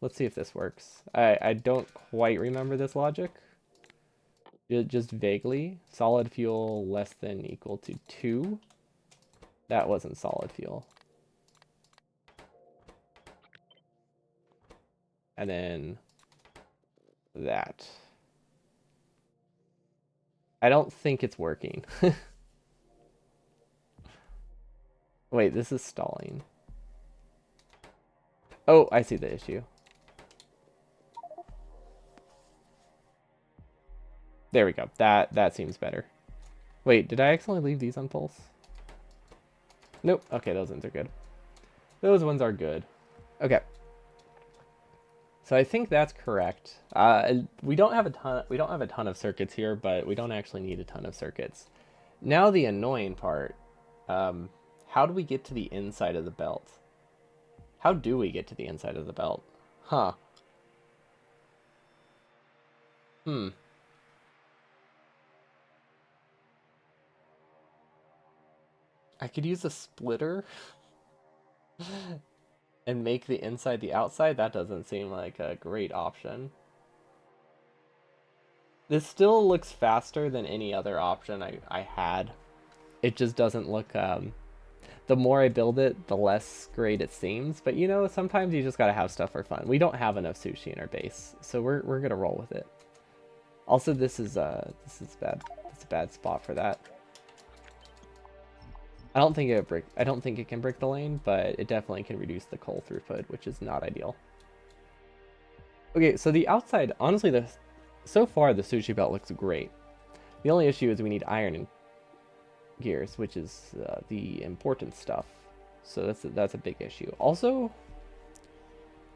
Let's see if this works. I don't quite remember this logic. Just vaguely. Solid fuel less than equal to 2. That wasn't solid fuel. And then that. I don't think it's working. Wait, this is stalling. Oh, I see the issue. There we go. That seems better. Wait, did I accidentally leave these on pulse? Nope. Okay, those ones are good. Those ones are good. Okay. So I think that's correct. We don't have a ton of circuits here, but we don't actually need a ton of circuits. Now the annoying part. Um, how do we get to the inside of the belt? How do we get to the inside of the belt? Huh. Hmm. I could use a splitter and make the inside the outside. That doesn't seem like a great option. This still looks faster than any other option I had. It just doesn't look, the more I build it, the less great it seems. But you know, sometimes you just gotta have stuff for fun. We don't have enough sushi in our base, so we're gonna roll with it. Also, this is bad. It's a bad spot for that. I don't think it can break the lane, but it definitely can reduce the coal throughput, which is not ideal. Okay, so the outside, honestly, so far the sushi belt looks great. The only issue is we need iron and gears, which is the important stuff. So that's a big issue. Also,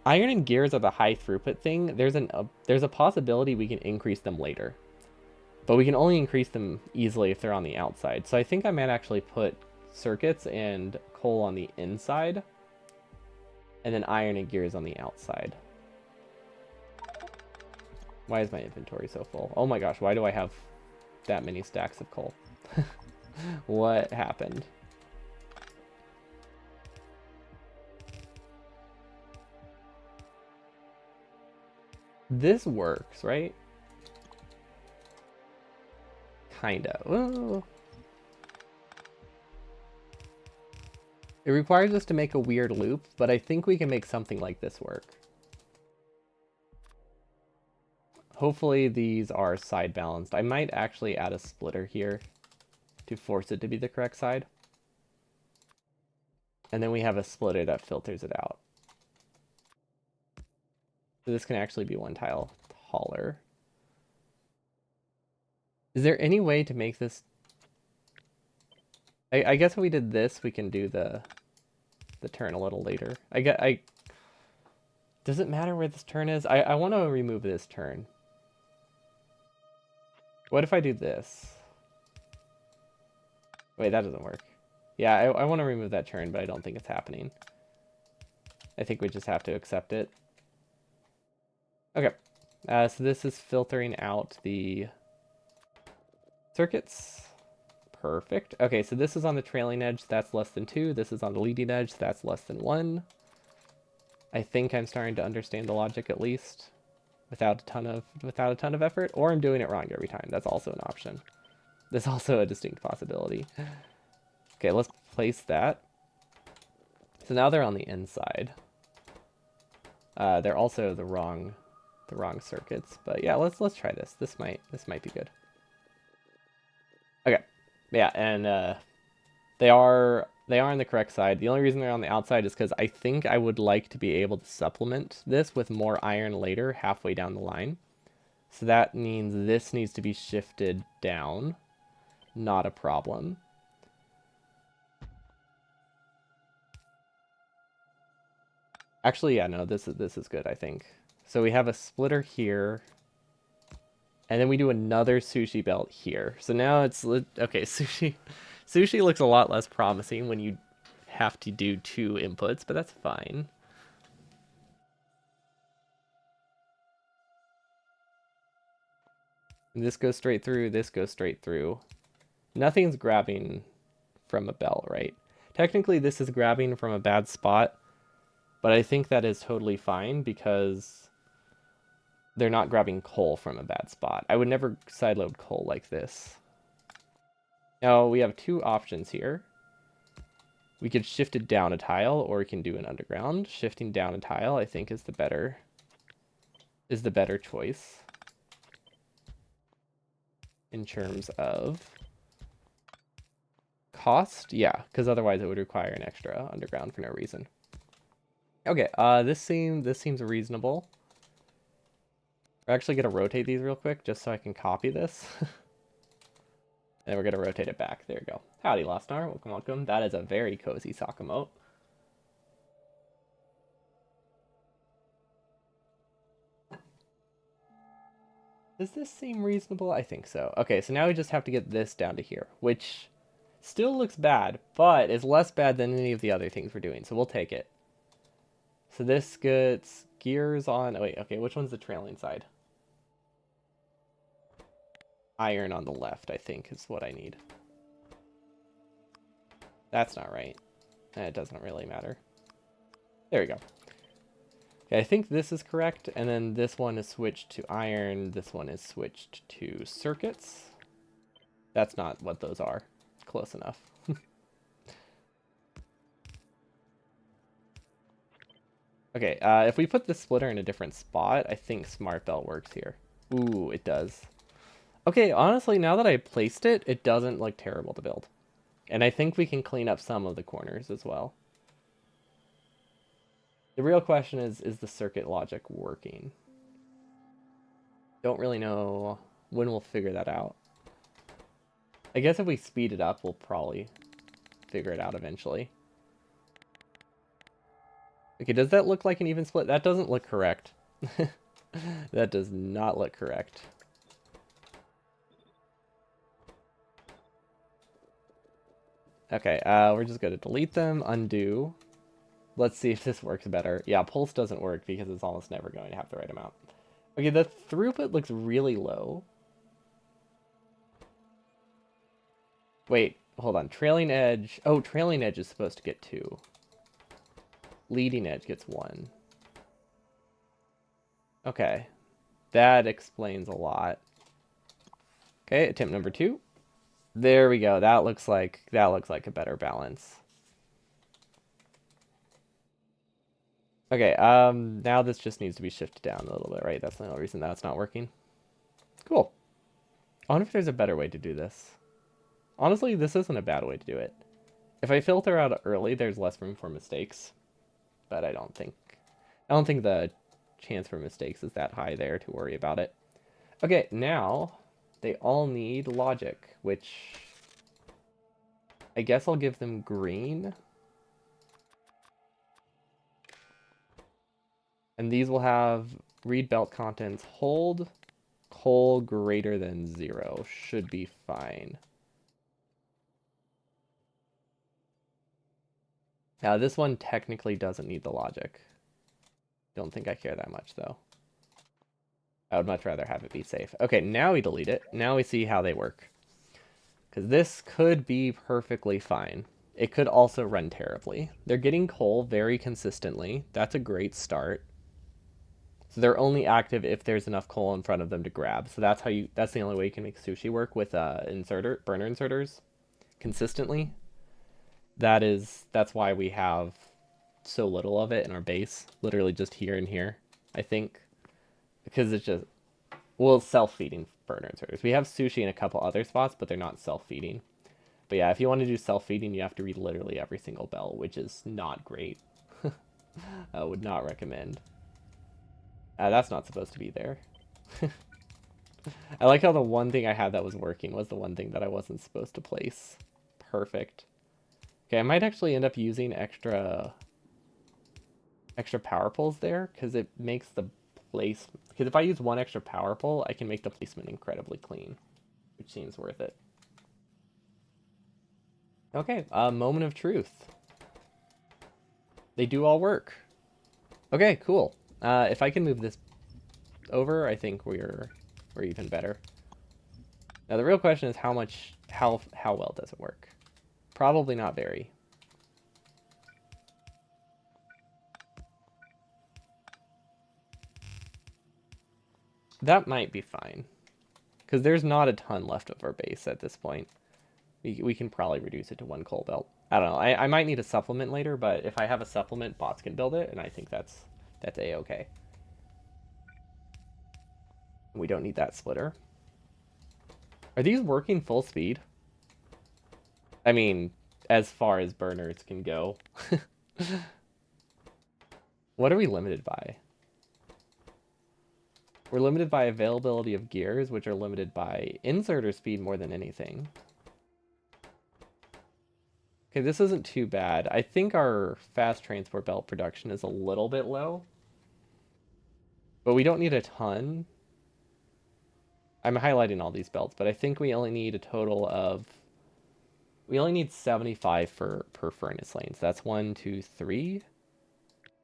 iron and gears are the high throughput thing. There's a possibility we can increase them later, but we can only increase them easily if they're on the outside. So I think I might actually put circuits and coal on the inside, and then iron and gears on the outside. Why is my inventory so full? Oh my gosh, why do I have that many stacks of coal? What happened? This works, right? Kinda. Well, it requires us to make a weird loop, but I think we can make something like this work. Hopefully these are side balanced. I might actually add a splitter here to force it to be the correct side. And then we have a splitter that filters it out. So this can actually be one tile taller. Is there any way to make this... I guess if we did this, we can do the turn a little later. Does it matter where this turn is? I want to remove this turn. What if I do this? Wait, that doesn't work. Yeah, I want to remove that turn, but I don't think it's happening. I think we just have to accept it. Okay. So this is filtering out the circuits. Perfect. Okay, so this is on the trailing edge. That's less than 2. This is on the leading edge. That's less than 1. I think I'm starting to understand the logic at least without a ton of effort, or I'm doing it wrong every time. That's also an option. That's also a distinct possibility. Okay, let's place that. So now they're on the inside. They're also the wrong circuits, but yeah, let's try this. This might be good. Okay, yeah, and they are on the correct side. The only reason they're on the outside is because I think I would like to be able to supplement this with more iron later, halfway down the line. So that means this needs to be shifted down. Not a problem. Actually, yeah, no, this is good, I think. So we have a splitter here, and then we do another sushi belt here. So now it's okay. Sushi looks a lot less promising when you have to do 2 inputs, but that's fine. And this goes straight through. This goes straight through. Nothing's grabbing from a belt, right? Technically, this is grabbing from a bad spot, but I think that is totally fine because they're not grabbing coal from a bad spot. I would never sideload coal like this. Now, we have 2 options here. We could shift it down a tile, or we can do an underground. Shifting down a tile, I think, is the better choice in terms of cost. Yeah, because otherwise it would require an extra underground for no reason. Okay, this seems reasonable. We're actually gonna rotate these real quick just so I can copy this. And we're gonna rotate it back. There you go. Howdy, Lostnar. Welcome, welcome. That is a very cozy Sakamote. Does this seem reasonable? I think so. Okay, so now we just have to get this down to here, which still looks bad, but is less bad than any of the other things we're doing, so we'll take it. So this gets gears on... Oh, wait, okay, which one's the trailing side? Iron on the left, I think, is what I need. That's not right. It doesn't really matter. There we go. Okay, I think this is correct, and then this one is switched to iron, this one is switched to circuits. That's not what those are. Close enough. Okay, if we put the splitter in a different spot, I think Smart Belt works here. Ooh, it does. Okay, honestly, now that I placed it, it doesn't look terrible to build. And I think we can clean up some of the corners as well. The real question is the circuit logic working? Don't really know when we'll figure that out. I guess if we speed it up, we'll probably figure it out eventually. Okay, does that look like an even split? That doesn't look correct. That does not look correct. Okay, we're just going to delete them, undo. Let's see if this works better. Yeah, pulse doesn't work because it's almost never going to have the right amount. Okay, the throughput looks really low. Wait, hold on. Trailing edge. Oh, trailing edge is supposed to get 2. Leading edge gets 1. Okay, that explains a lot. Okay, attempt number 2. There we go. That looks like a better balance. Okay, now this just needs to be shifted down a little bit, right? That's the only reason that's not working. Cool. I wonder if there's a better way to do this. Honestly, this isn't a bad way to do it. If I filter out early, there's less room for mistakes. But I don't think the chance for mistakes is that high there to worry about it. Okay, now they all need logic, which I guess I'll give them green. And these will have read belt contents hold, coal greater than 0. Should be fine. Now this one technically doesn't need the logic. Don't think I care that much though. I would much rather have it be safe. Okay, now we delete it. Now we see how they work. Because this could be perfectly fine. It could also run terribly. They're getting coal very consistently. That's a great start. So they're only active if there's enough coal in front of them to grab. So that's the only way you can make sushi work with burner inserters consistently. That's why we have so little of it in our base. Literally just here and here, I think. Because it's just, well, it's self-feeding burner inserters. We have sushi in a couple other spots, but they're not self-feeding. But yeah, if you want to do self-feeding, you have to read literally every single bell, which is not great. I would not recommend. That's not supposed to be there. I like how the one thing I had that was working was the one thing that I wasn't supposed to place. Perfect. Okay, I might actually end up using extra power poles there, because it makes the place... Because if I use one extra power pole, I can make the placement incredibly clean, which seems worth it. Okay, moment of truth. They do all work. Okay, cool. If I can move this over, I think we're even better. Now the real question is how well does it work? Probably not very. That might be fine. Because there's not a ton left of our base at this point. We can probably reduce it to 1 coal belt. I don't know. I might need a supplement later, but if I have a supplement, bots can build it, and I think that's A-okay. We don't need that splitter. Are these working full speed? I mean, as far as burners can go. What are we limited by? We're limited by availability of gears, which are limited by inserter speed more than anything. Okay, this isn't too bad. I think our fast transport belt production is a little bit low. But we don't need a ton. I'm highlighting all these belts, but I think we only need a total of, we only need 75 for per furnace lane. So that's 1, 2, 3.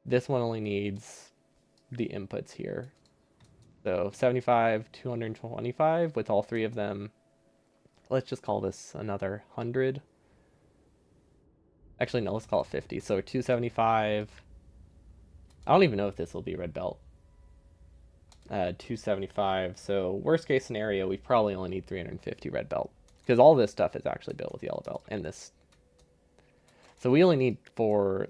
This one only needs the inputs here. So 75, 225 with all three of them. Let's just call this another 100. Actually, no, let's call it 50. So 275. I don't even know if this will be red belt. 275. So worst case scenario, we probably only need 350 red belt because all this stuff is actually built with yellow belt and this. So we only need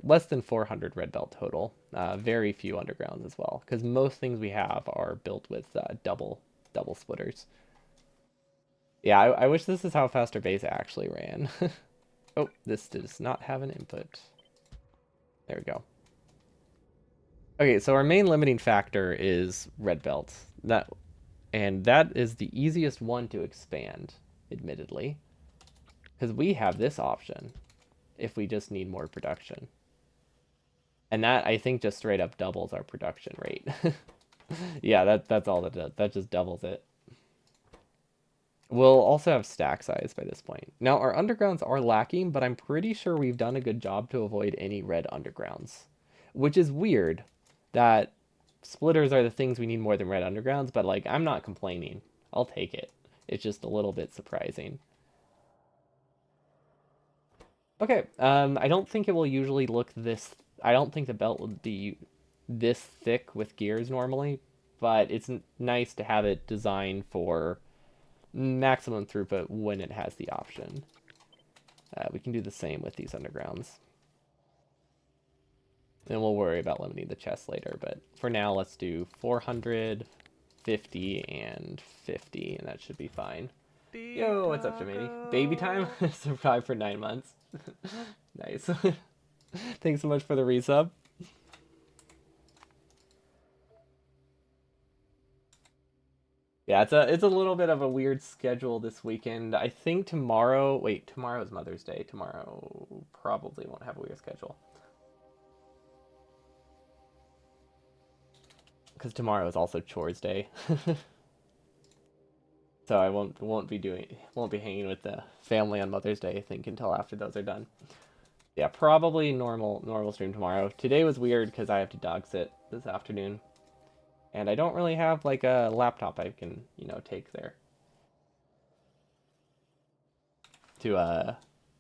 less than 400 red belt total. Very few undergrounds as well because most things we have are built with double splitters. Yeah, I wish this is how fast our base actually ran. Oh, this does not have an input. There we go. Okay, so our main limiting factor is red belt. That is the easiest one to expand, admittedly, because we have this option if we just need more production. And that I think just straight up doubles our production rate. Yeah, that's all that does. That just doubles it. We'll also have stack size by this point. Now, our undergrounds are lacking, but I'm pretty sure we've done a good job to avoid any red undergrounds. Which is weird that splitters are the things we need more than red undergrounds, but like, I'm not complaining. I'll take it. It's just a little bit surprising. Okay, I don't think it will usually look this... I don't think the belt would be this thick with gears normally, but it's nice to have it designed for maximum throughput when it has the option. We can do the same with these undergrounds. And we'll worry about limiting the chest later, but for now, let's do 400, 50, and 50, and that should be fine. Yo, what's up, Jimmy? Baby time? Survived for 9 months. Nice. Thanks so much for the resub. Yeah, it's a little bit of a weird schedule this weekend. I think tomorrow... Wait, tomorrow is Mother's Day. Tomorrow probably won't have a weird schedule. Because tomorrow is also chores day. So I won't be hanging with the family on Mother's Day, I think, until after those are done. Yeah, probably normal stream tomorrow. Today was weird because I have to dog sit this afternoon. And I don't really have like a laptop I can, take there to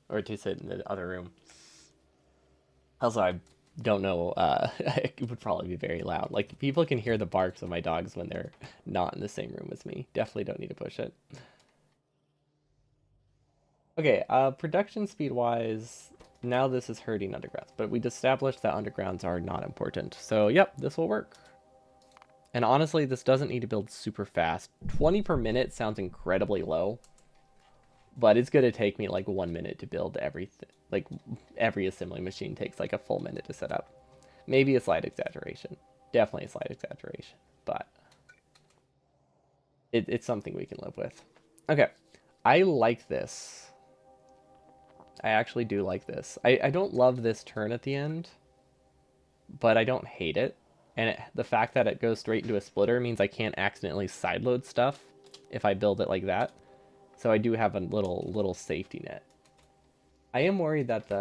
or to sit in the other room. Also, I don't know, it would probably be very loud. Like people can hear the barks of my dogs when they're not in the same room as me. Definitely don't need to push it. Okay, production speed wise, now this is hurting undergrounds, but we established that undergrounds are not important. So, yep, this will work. And honestly, this doesn't need to build super fast. 20 per minute sounds incredibly low, but it's going to take me like 1 minute to build everything. Like, every assembly machine takes like a full minute to set up. Maybe a slight exaggeration. Definitely a slight exaggeration, but it's something we can live with. Okay, I like this. I actually do like this. I don't love this turn at the end, but I don't hate it. And the fact that it goes straight into a splitter means I can't accidentally sideload stuff if I build it like that. So I do have a little safety net. I am worried that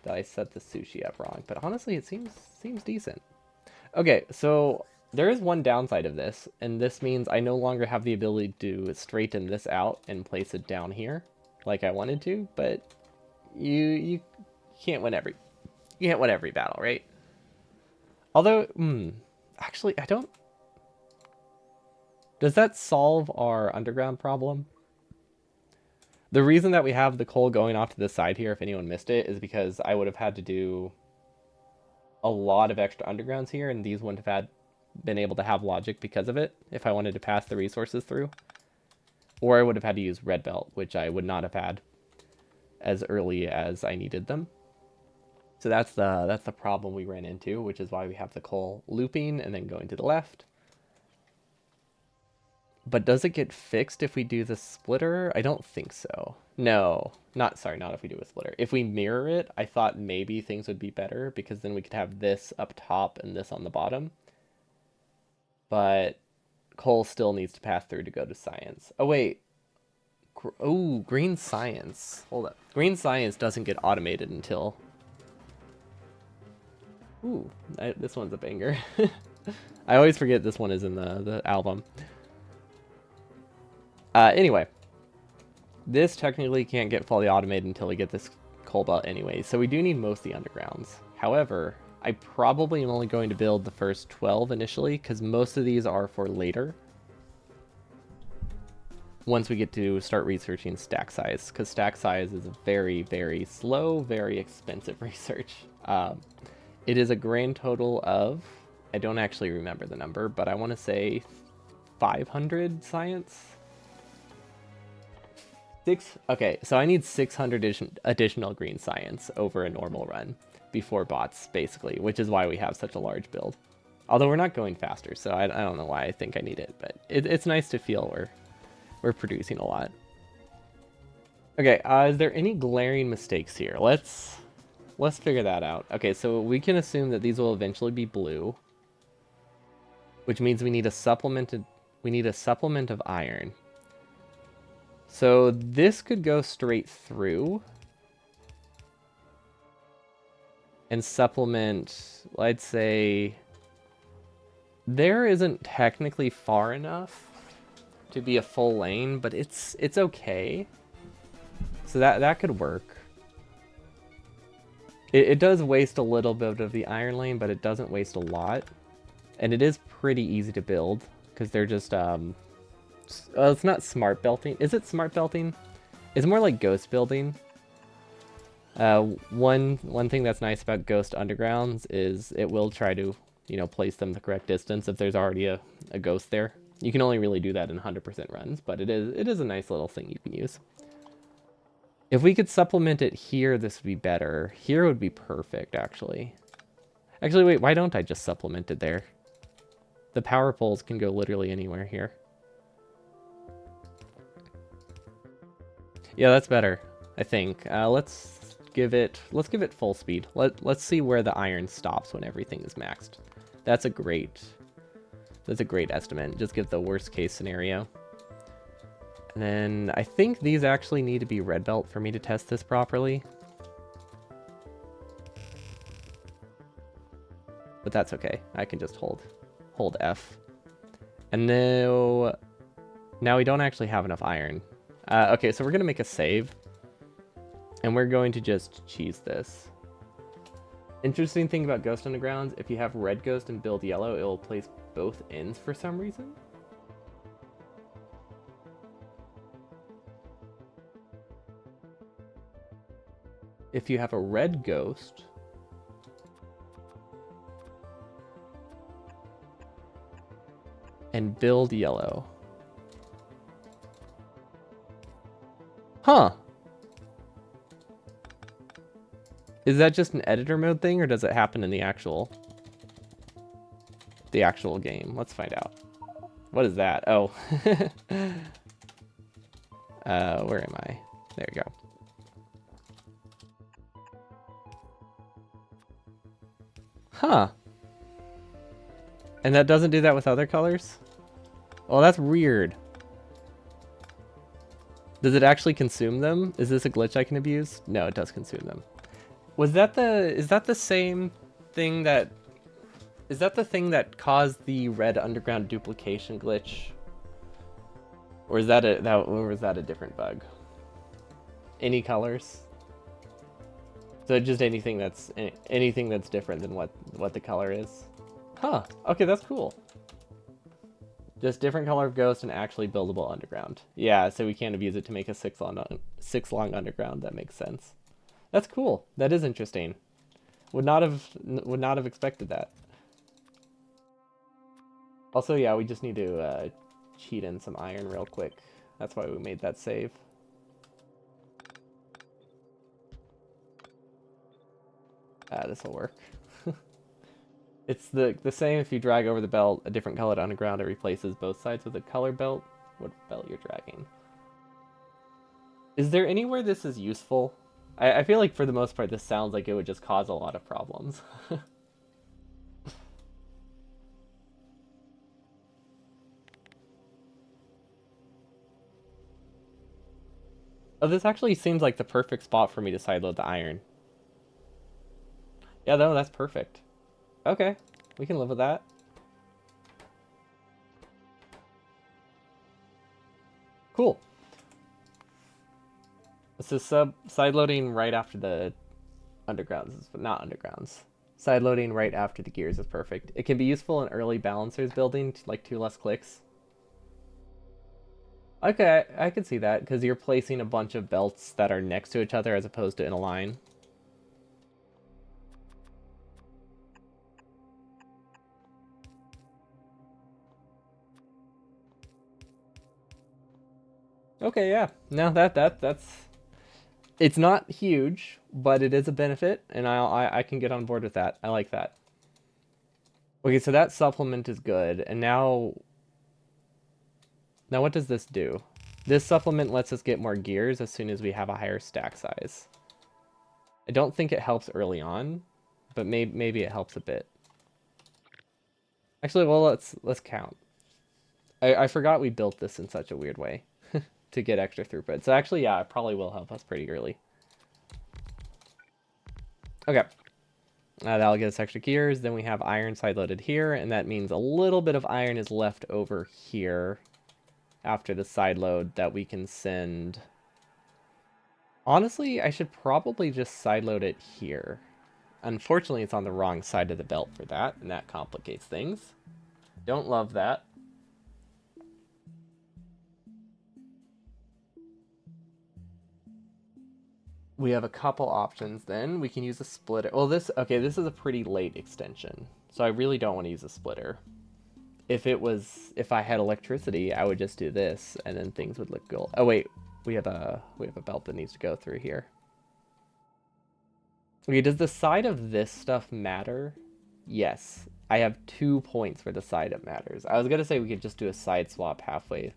I set the sushi up wrong, but honestly, it seems decent. Okay, so there is one downside of this, and this means I no longer have the ability to straighten this out and place it down here like I wanted to, but you can't win every battle, right? Although, actually, I don't... Does that solve our underground problem? The reason that we have the coal going off to the side here, if anyone missed it, is because I would have had to do a lot of extra undergrounds here, and these wouldn't have been able to have logic because of it, if I wanted to pass the resources through. Or I would have had to use red belt, which I would not have had as early as I needed them. So that's the problem we ran into, which is why we have the coal looping and then going to the left. But does it get fixed if we do the splitter? I don't think so. No, not if we do a splitter. If we mirror it, I thought maybe things would be better because then we could have this up top and this on the bottom. But coal still needs to pass through to go to science. Oh, wait. Oh, green science. Hold up. Green science doesn't get automated until... Ooh, this one's a banger. I always forget this one is in the album. Anyway. This technically can't get fully automated until we get this coal belt anyway, so we do need most of the undergrounds. However, I probably am only going to build the first 12 initially, because most of these are for later. Once we get to start researching stack size, because stack size is a very, very slow, very expensive research. It is a grand total of, I don't actually remember the number, but I want to say 500 science? Okay, so I need 600 additional green science over a normal run before bots, basically, which is why we have such a large build. Although we're not going faster, so I don't know why I think I need it, but it's nice to feel we're producing a lot. Okay, is there any glaring mistakes here? Let's figure that out. Okay, so we can assume that these will eventually be blue, which means we need a supplement of iron. So this could go straight through and supplement, I'd say, there isn't technically far enough to be a full lane, but it's okay. So that could work. It does waste a little bit of the iron lane, but it doesn't waste a lot. And it is pretty easy to build, because they're just, it's not smart belting. Is it smart belting? It's more like ghost building. One thing that's nice about ghost undergrounds is it will try to, place them the correct distance if there's already a ghost there. You can only really do that in 100% runs, but it is a nice little thing you can use. If we could supplement it here, this would be better. Here would be perfect, actually. Actually, wait, why don't I just supplement it there? The power poles can go literally anywhere here. Yeah, that's better, I think. Let's give it full speed. Let's see where the iron stops when everything is maxed. That's a great estimate. Just give the worst case scenario. And then I think these actually need to be red belt for me to test this properly. But that's okay. I can just hold F. And now we don't actually have enough iron. Okay, so we're going to make a save. And we're going to just cheese this. Interesting thing about Ghost Undergrounds, if you have red ghost and build yellow, it will place both ends for some reason. If you have a red ghost and build yellow. Huh. Is that just an editor mode thing, or does it happen in the actual game? Let's find out. What is that? Oh. Where am I? There you go. Huh. And that doesn't do that with other colors? Well, that's weird. Does it actually consume them? Is this a glitch I can abuse? No, it does consume them. Is that the same thing that... Is that the thing that caused the red underground duplication glitch? Or is that or was that a different bug? Any colors? So just anything that's different than what the color is? Huh. Okay, that's cool. Just different color of ghost and actually buildable underground. Yeah, so we can't abuse it to make a 6 long underground. That makes sense. That's cool. That is interesting. Would not have expected that. Also, yeah, we just need to cheat in some iron real quick. That's why we made that save. This will work. It's the same if you drag over the belt a different colored underground, it replaces both sides with a color belt. What belt you're dragging? Is there anywhere this is useful? I feel like for the most part this sounds like it would just cause a lot of problems. Oh, this actually seems like the perfect spot for me to sideload the iron. Yeah, no, that's perfect. Okay, we can live with that. Cool. This is sideloading right after the undergrounds, but not undergrounds. Sideloading right after the gears is perfect. It can be useful in early balancers building, like 2 less clicks. Okay, I can see that, because you're placing a bunch of belts that are next to each other as opposed to in a line. Okay, yeah. No, that's it's not huge, but it is a benefit, and I can get on board with that. I like that. Okay, so that supplement is good, and now what does this do? This supplement lets us get more gears as soon as we have a higher stack size. I don't think it helps early on, but maybe it helps a bit. Actually, well, let's count. I forgot we built this in such a weird way to get extra throughput. So actually, yeah, it probably will help us pretty early. Okay. That'll get us extra gears. Then we have iron side loaded here, and that means a little bit of iron is left over here after the side load that we can send. Honestly, I should probably just side load it here. Unfortunately, it's on the wrong side of the belt for that, and that complicates things. Don't love that. We have a couple options then. We can use a splitter. Well, this is a pretty late extension, so I really don't want to use a splitter. If I had electricity, I would just do this, and then things would look good. Oh wait, we have a belt that needs to go through here. Okay, does the side of this stuff matter? Yes. I have 2 points for the side that matters. I was gonna say we could just do a side swap halfway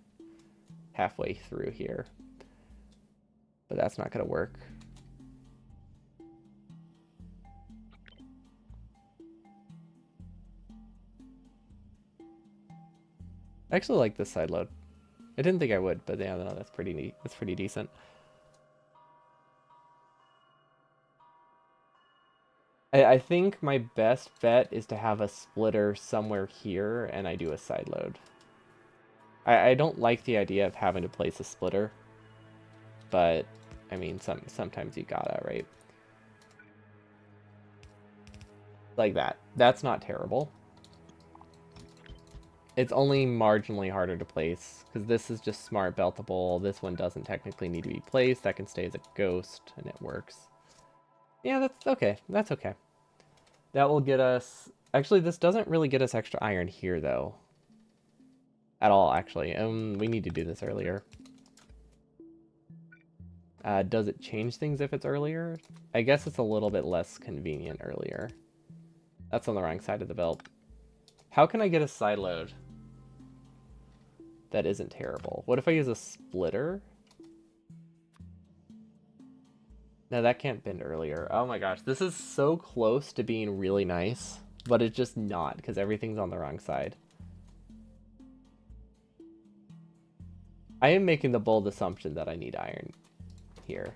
through here. But that's not gonna work. I actually like this side load. I didn't think I would, but yeah, no, that's pretty neat. That's pretty decent. I think my best bet is to have a splitter somewhere here, and I do a side load. I don't like the idea of having to place a splitter, but I mean, sometimes you gotta, right? Like that. That's not terrible. It's only marginally harder to place, because this is just smart beltable. This one doesn't technically need to be placed. That can stay as a ghost, and it works. Yeah, that's okay. That's okay. That will get us... Actually, this doesn't really get us extra iron here, though. At all, actually. We need to do this earlier. Does it change things if it's earlier? I guess it's a little bit less convenient earlier. That's on the wrong side of the belt. How can I get a side load that isn't terrible? What if I use a splitter? No, that can't bend earlier. Oh my gosh, this is so close to being really nice, but it's just not, because everything's on the wrong side. I am making the bold assumption that I need iron here.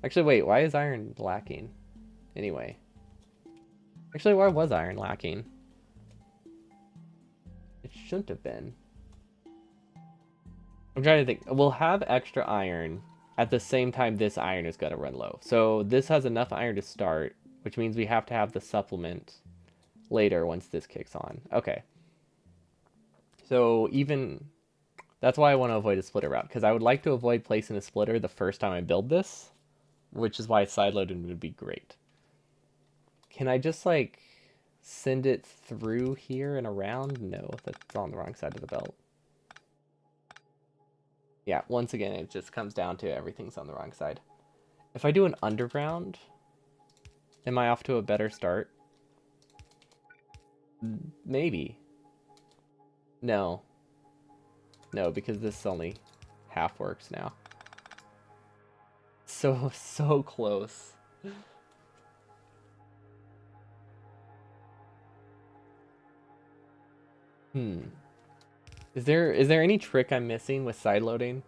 Actually, wait, why is iron lacking? Anyway. Actually, why was iron lacking? It shouldn't have been. I'm trying to think. We'll have extra iron at the same time this iron is going to run low. So this has enough iron to start, which means we have to have the supplement later once this kicks on. Okay. So even... That's why I want to avoid a splitter route, because I would like to avoid placing a splitter the first time I build this, which is why sideloading would be great. Can I just, like, send it through here and around? No, that's on the wrong side of the belt. Yeah, once again, it just comes down to everything's on the wrong side. If I do an underground, am I off to a better start? Maybe. No. No, because this only half works now. So close. Hmm. Is there any trick I'm missing with sideloading?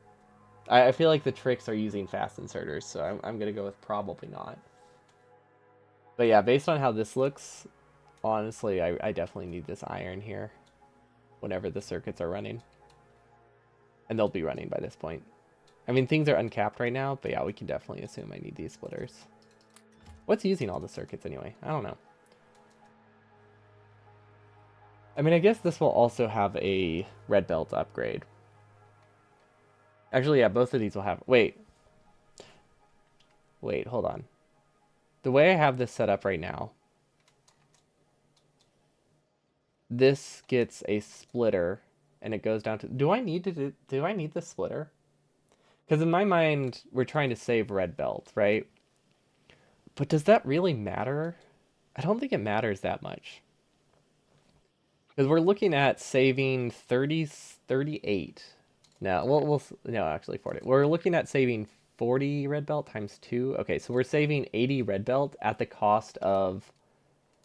I feel like the tricks are using fast inserters, so I'm going to go with probably not. But yeah, based on how this looks, honestly, I definitely need this iron here whenever the circuits are running. And they'll be running by this point. I mean, things are uncapped right now, but yeah, we can definitely assume I need these splitters. What's using all the circuits anyway? I don't know. I mean, I guess this will also have a red belt upgrade. Actually, yeah, both of these will have... Wait, hold on. The way I have this set up right now, this gets a splitter, and it goes down to... Do I need the splitter? Because in my mind, we're trying to save red belt, right? But does that really matter? I don't think it matters that much. Because we're looking at saving 38. No, no, actually 40. We're looking at saving 40 red belt times 2. Okay, so we're saving 80 red belt at the cost of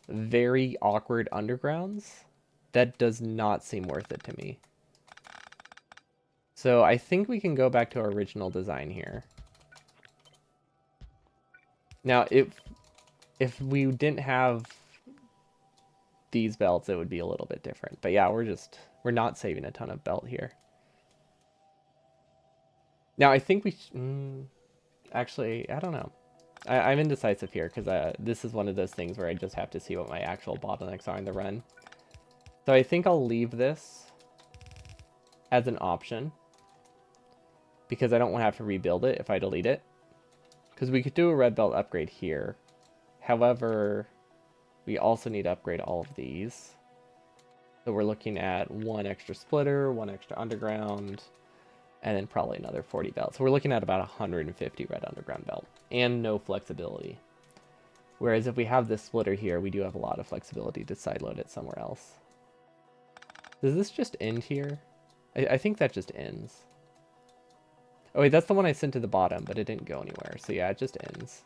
very awkward undergrounds. That does not seem worth it to me. So I think we can go back to our original design here. Now, if we didn't have these belts, it would be a little bit different. But yeah, we're not saving a ton of belt here. Now, I think actually, I don't know. I'm indecisive here because this is one of those things where I just have to see what my actual bottlenecks are in the run. So I think I'll leave this as an option because I don't want to have to rebuild it if I delete it. Because we could do a red belt upgrade here. However, we also need to upgrade all of these. So we're looking at 1 extra splitter, 1 extra underground, and then probably another 40 belt. So we're looking at about 150 red underground belt and no flexibility. Whereas if we have this splitter here, we do have a lot of flexibility to sideload it somewhere else. Does this just end here? I think that just ends. Oh wait, that's the one I sent to the bottom, but it didn't go anywhere. So yeah, it just ends.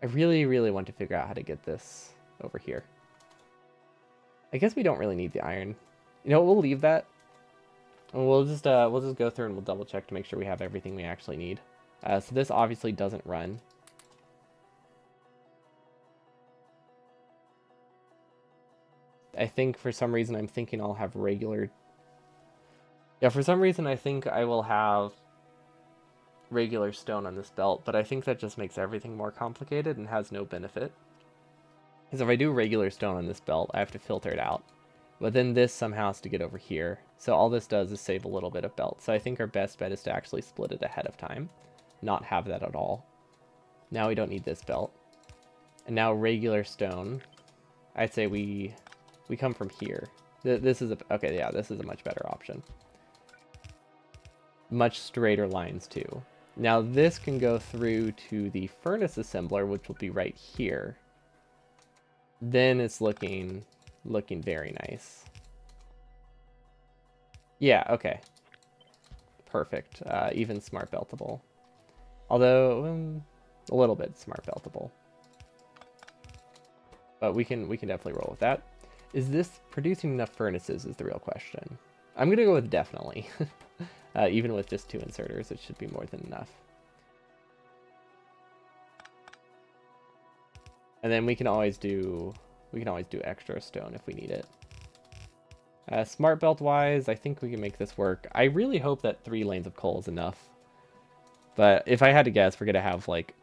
I really, really want to figure out how to get this over here. I guess we don't really need the iron. You know, we'll leave that. And we'll just go through and we'll double check to make sure we have everything we actually need. So this obviously doesn't run. I think for some reason I'm thinking I'll have regular... Yeah, for some reason I think I will have regular stone on this belt, but I think that just makes everything more complicated and has no benefit. Because if I do regular stone on this belt, I have to filter it out. But then this somehow has to get over here. So all this does is save a little bit of belt. So I think our best bet is to actually split it ahead of time. Not have that at all. Now we don't need this belt. And now regular stone. I'd say we come from here. This is okay, yeah, this is a much better option. Much straighter lines too. Now this can go through to the furnace assembler, which will be right here. Then it's looking very nice. Yeah, okay. Perfect. Even smart beltable. Although a little bit smart beltable. But we can definitely roll with that. Is this producing enough furnaces is the real question. I'm gonna go with definitely. Even with just 2 inserters, it should be more than enough. And then we can always do extra stone if we need it. Smart belt wise, I think we can make this work. I really hope that 3 lanes of coal is enough. But if I had to guess, we're gonna have like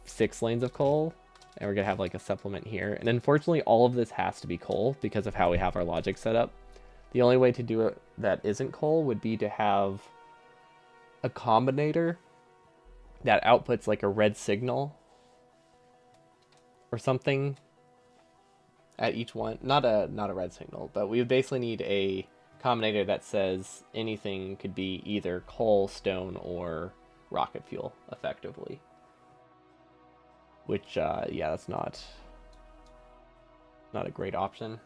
6 lanes of coal, and we're gonna have like a supplement here. And unfortunately, all of this has to be coal because of how we have our logic set up. The only way to do it that isn't coal would be to have a combinator that outputs like a red signal or something at each one. Not a red signal, but we would basically need a combinator that says anything could be either coal, stone, or rocket fuel, effectively. Which, yeah, that's not a great option.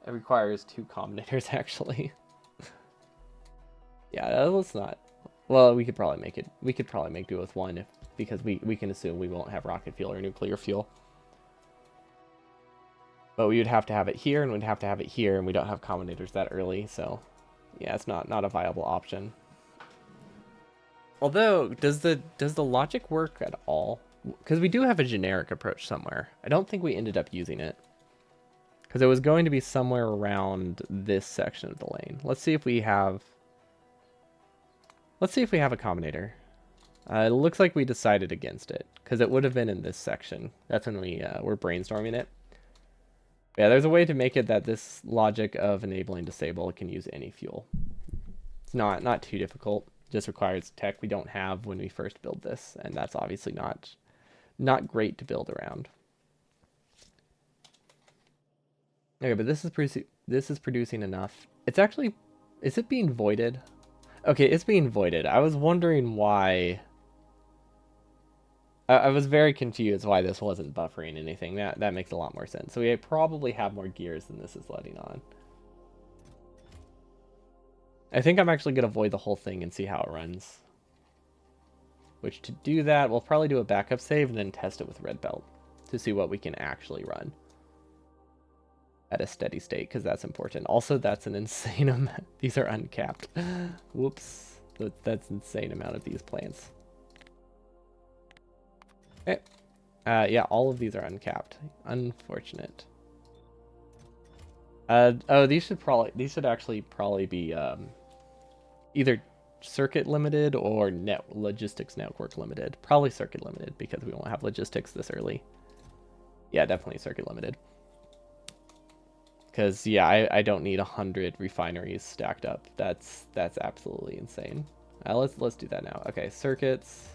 It requires 2 combinators, actually. Yeah, let's not. Well, we could probably make it. We could probably make do with 1 because we can assume we won't have rocket fuel or nuclear fuel. But we would have to have it here, and we'd have to have it here, and we don't have combinators that early, so yeah, it's not a viable option. Although, does the logic work at all? Because we do have a generic approach somewhere. I don't think we ended up using it. Because it was going to be somewhere around this section of the lane. Let's see if we have... Let's see if we have a combinator. It looks like we decided against it. Because it would have been in this section. That's when we were brainstorming it. Yeah, there's a way to make it that this logic of enabling disable can use any fuel. It's not too difficult. Just requires tech we don't have when we first build this, and that's obviously not great to build around. Okay, but this is producing enough. It's actually, is it being voided? Okay, it's being voided. I was wondering why. I was very confused why this wasn't buffering anything. That makes a lot more sense. So we probably have more gears than this is letting on. I think I'm actually going to void the whole thing and see how it runs. Which, to do that, we'll probably do a backup save and then test it with red belt to see what we can actually run at a steady state, because that's important. Also, that's an insane amount. These are uncapped. Whoops. That's an insane amount of these plants. Okay. Yeah, all of these are uncapped. Unfortunate. Oh, these should actually probably be either circuit limited or logistics network limited. Probably circuit limited because we won't have logistics this early. Yeah, definitely circuit limited. Because yeah, I don't need 100 refineries stacked up. That's absolutely insane. Let's do that now. Okay, circuits.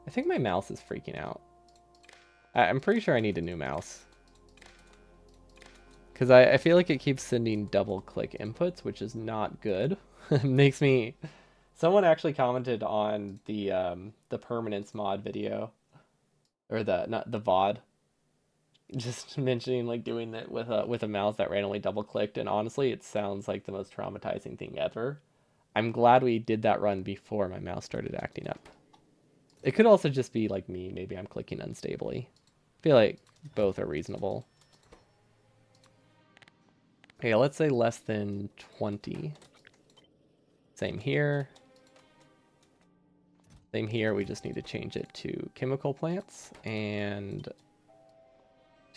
I think my mouse is freaking out. I'm pretty sure I need a new mouse. Because I feel like it keeps sending double click inputs, which is not good. It makes me... Someone actually commented on the permanence mod video. Or not the VOD. Just mentioning like doing it with a mouse that randomly double clicked, and honestly it sounds like the most traumatizing thing ever. I'm glad we did that run before my mouse started acting up. It could also just be like me, maybe I'm clicking unstably. I feel like both are reasonable. Okay, let's say less than 20. Same here. Same here, we just need to change it to chemical plants and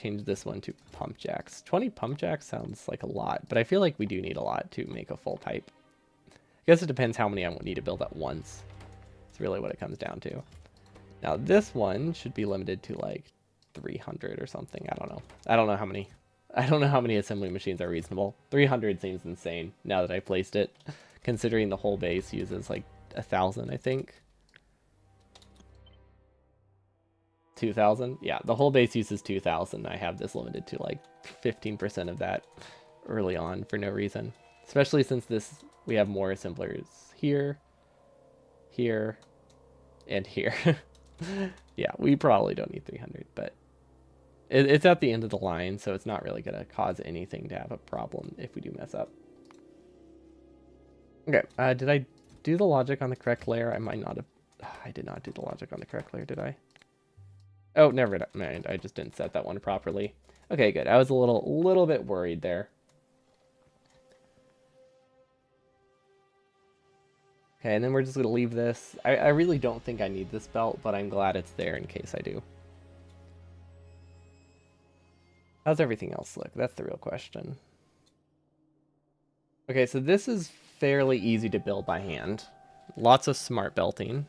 change this one to pump jacks. 20 pump jacks sounds like a lot, but I feel like we do need a lot to make a full pipe. I guess it depends how many I need to build at once. It's really what it comes down to. Now this one should be limited to like 300 or something. I don't know. I don't know how many assembly machines are reasonable. 300 seems insane now that I placed it, considering the whole base uses like 1,000, I think. 2,000? Yeah, the whole base uses 2,000. I have this limited to like 15% of that early on for no reason. Especially since we have more assemblers here, here, and here. Yeah, we probably don't need 300, but it's at the end of the line, so it's not really going to cause anything to have a problem if we do mess up. Okay, did I do the logic on the correct layer? I might not have. I did not do the logic on the correct layer, did I? Oh, never mind. I just didn't set that one properly. Okay, good. I was a little bit worried there. Okay, and then we're just going to leave this. I really don't think I need this belt, but I'm glad it's there in case I do. How's everything else look? That's the real question. Okay, so this is fairly easy to build by hand. Lots of smart belting.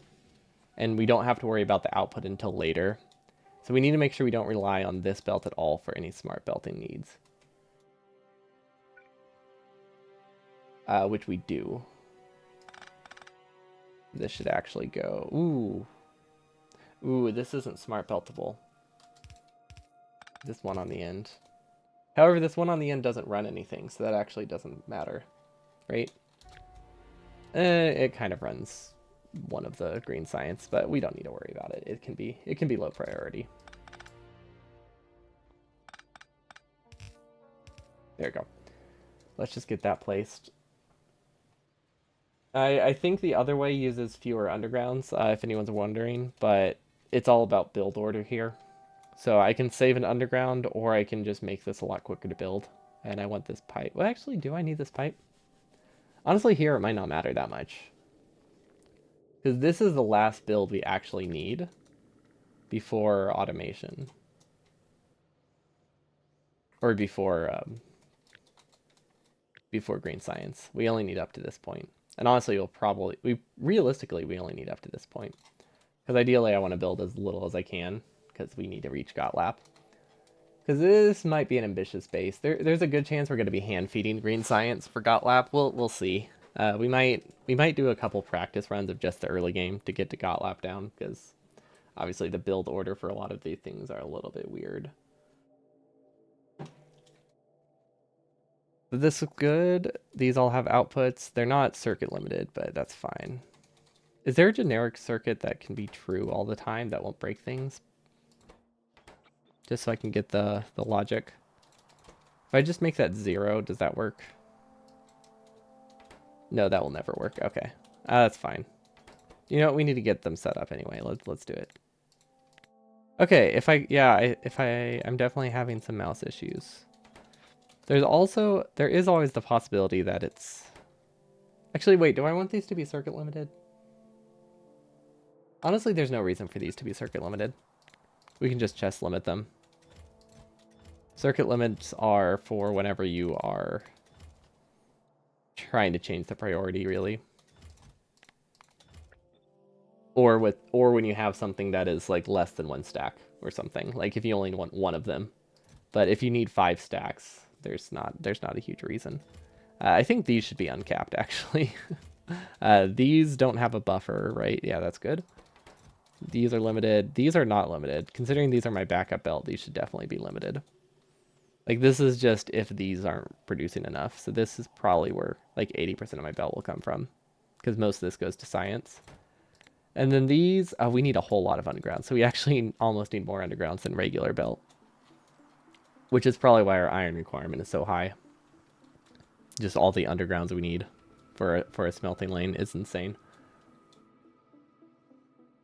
And we don't have to worry about the output until later. So we need to make sure we don't rely on this belt at all for any smart belting needs. Which we do. This should actually go... Ooh, this isn't smart beltable. This one on the end. However, this one on the end doesn't run anything, so that actually doesn't matter. Right? It kind of runs one of the green science, but we don't need to worry about it. It can be low priority. There we go. Let's just get that placed. I think the other way uses fewer undergrounds, if anyone's wondering, but it's all about build order here. So I can save an underground, or I can just make this a lot quicker to build. And I want this pipe. Well, actually, do I need this pipe? Honestly, here it might not matter that much. Because this is the last build we actually need before automation. Or before green science. We only need up to this point. And honestly, realistically, we only need up to this point. Because ideally, I want to build as little as I can, because we need to reach Gotlap. Because this might be an ambitious base. There's a good chance we're going to be hand feeding green science for Gotlap. We'll see. We might do a couple practice runs of just the early game to get to Gotlap down, because obviously the build order for a lot of these things are a little bit weird. This is good. These all have outputs. They're not circuit limited, but that's fine. Is there a generic circuit that can be true all the time that won't break things? Just so I can get the logic. If I just make that 0, does that work? No, that will never work. Okay. That's fine. You know what? We need to get them set up anyway. Let's do it. Okay, I'm definitely having some mouse issues. There is always the possibility that it's... Actually, wait, do I want these to be circuit limited? Honestly, there's no reason for these to be circuit limited. We can just chest limit them. Circuit limits are for whenever you are trying to change the priority, really. Or when you have something that is like less than 1 stack or something. Like if you only want 1 of them. But if you need 5 stacks, there's not a huge reason. I think these should be uncapped, actually. These don't have a buffer, right? Yeah, that's good. These are limited. These are not limited. Considering these are my backup belt, these should definitely be limited. Like, this is just if these aren't producing enough. So this is probably where, like, 80% of my belt will come from. Because most of this goes to science. And then these, we need a whole lot of underground. So we actually almost need more undergrounds than regular belt. Which is probably why our iron requirement is so high. Just all the undergrounds we need for a smelting lane is insane.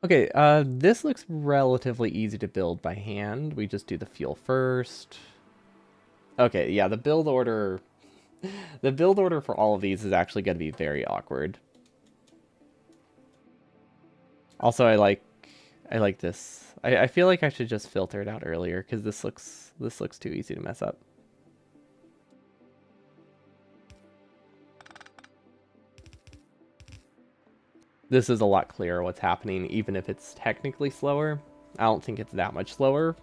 Okay, this looks relatively easy to build by hand. We just do the fuel first. Okay, yeah, the build order for all of these is actually going to be very awkward. Also, I like this. I feel like I should just filter it out earlier because this looks too easy to mess up. This is a lot clearer what's happening, even if it's technically slower. I don't think it's that much slower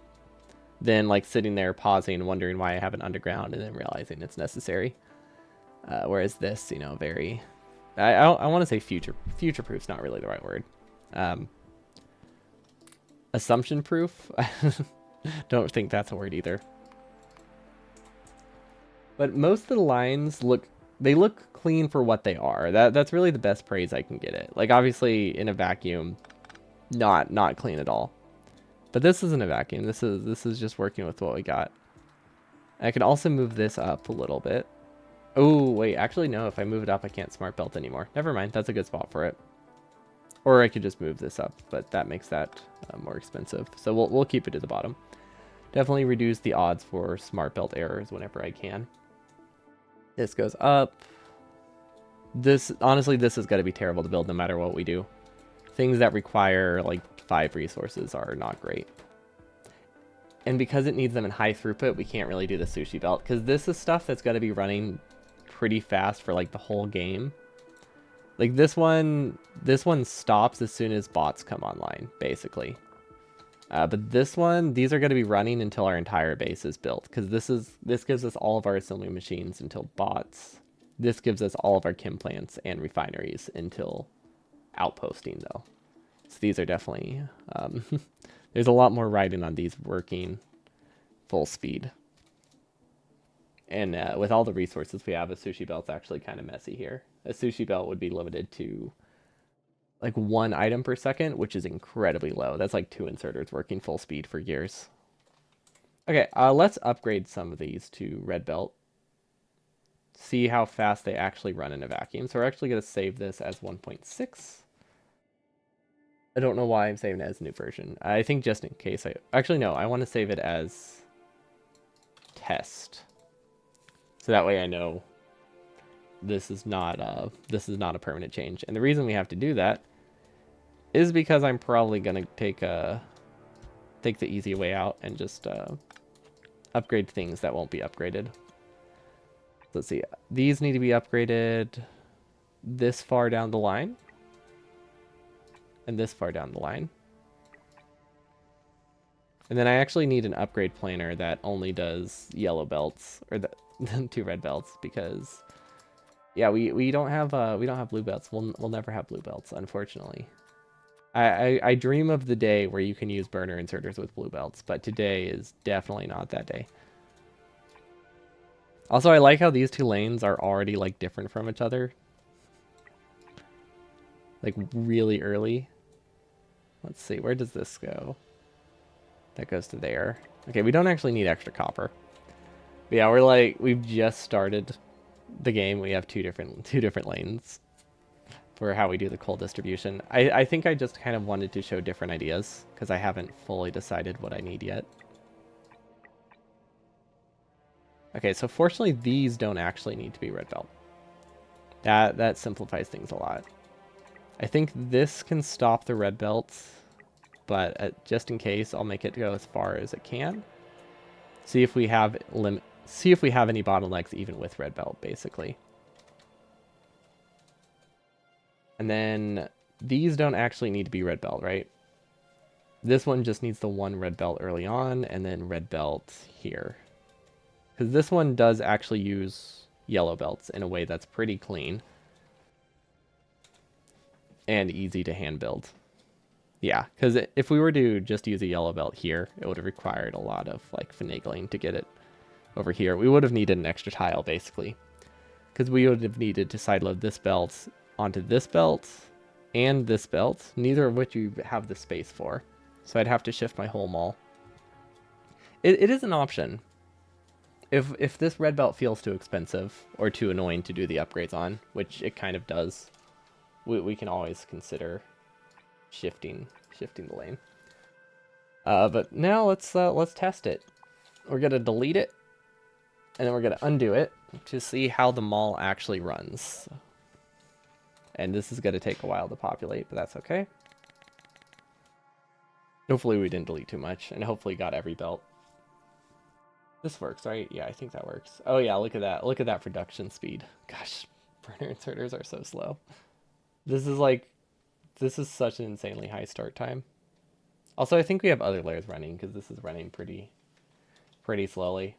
than like sitting there pausing, wondering why I have an underground, and then realizing it's necessary. Whereas this, you know, I want to say future proof's not really the right word. Assumption proof. Don't think that's a word either. But most of the lines look clean for what they are. That's really the best praise I can get it. Like obviously in a vacuum, not clean at all. But this isn't a vacuum. This is just working with what we got. I can also move this up a little bit. Oh, wait, actually no, if I move it up I can't smart belt anymore. Never mind, that's a good spot for it. Or I could just move this up, but that makes that more expensive. So we'll keep it at the bottom. Definitely reduce the odds for smart belt errors whenever I can. This goes up. Honestly, this is going to be terrible to build no matter what we do. Things that require like 5 resources are not great. And because it needs them in high throughput, we can't really do the sushi belt because this is stuff that's going to be running pretty fast for like the whole game. Like this one stops as soon as bots come online, basically. But this one, these are going to be running until our entire base is built, because this gives us all of our assembly machines until bots. This gives us all of our chem plants and refineries until outposting, though. So these are definitely... there's a lot more riding on these working full speed. And with all the resources we have, a sushi belt's actually kind of messy here. A sushi belt would be limited to like 1 item per second, which is incredibly low. That's like 2 inserters working full speed for gears. Okay, let's upgrade some of these to red belt. See how fast they actually run in a vacuum. So we're actually going to save this as 1.6. I don't know why I'm saving it as a new version. I think just in case Actually, no, I want to save it as test. So that way I know this is not a permanent change. And the reason we have to do that is because I'm probably gonna take the easy way out and just upgrade things that won't be upgraded. Let's see. These need to be upgraded this far down the line. And this far down the line. And then I actually need an upgrade planner that only does yellow belts, or the 2 red belts, because yeah, we don't have blue belts. We'll never have blue belts, unfortunately. I dream of the day where you can use burner inserters with blue belts, but today is definitely not that day. Also, I like how these 2 lanes are already like different from each other. Like really early. Let's see, where does this go? That goes to there. Okay, we don't actually need extra copper. But yeah, we've just started the game. We have two different lanes for how we do the coal distribution. I think I just kind of wanted to show different ideas because I haven't fully decided what I need yet. Okay, so fortunately these don't actually need to be red belt. That simplifies things a lot. I think this can stop the red belts, but just in case, I'll make it go as far as it can. See if we have any bottlenecks even with red belt, basically. And then these don't actually need to be red belt, right? This one just needs the 1 red belt early on, and then red belt here. Because this one does actually use yellow belts in a way that's pretty clean. And easy to hand build. Yeah, because if we were to just use a yellow belt here, it would have required a lot of like finagling to get it over here. We would have needed an extra tile, basically. Because we would have needed to sideload this belt onto this belt and this belt, neither of which you have the space for. So I'd have to shift my whole mall. It is an option. If this red belt feels too expensive or too annoying to do the upgrades on, which it kind of does, we can always consider shifting the lane. But now let's test it. We're gonna delete it, and then we're gonna undo it to see how the mall actually runs. And this is gonna take a while to populate, but that's okay. Hopefully we didn't delete too much, and hopefully got every belt. This works, right? Yeah, I think that works. Oh yeah, look at that. Look at that production speed. Gosh, burner inserters are so slow. This is such an insanely high start time. Also, I think we have other layers running because this is running pretty slowly.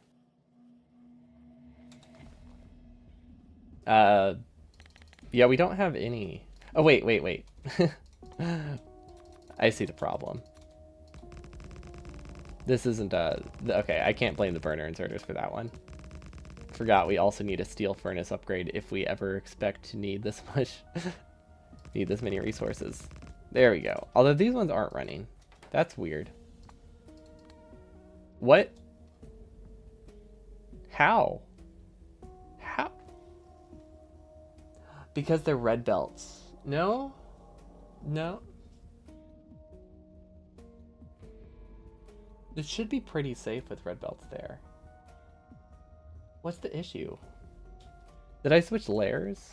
Yeah, we don't have any. Oh, wait. I see the problem. This isn't okay, I can't blame the burner inserters for that one. Forgot we also need a steel furnace upgrade if we ever expect to need this much, need this many resources. There we go. Although these ones aren't running. That's weird. What? How? How? Because they're red belts. No? No? It should be pretty safe with red belts there. What's the issue? Did I switch layers?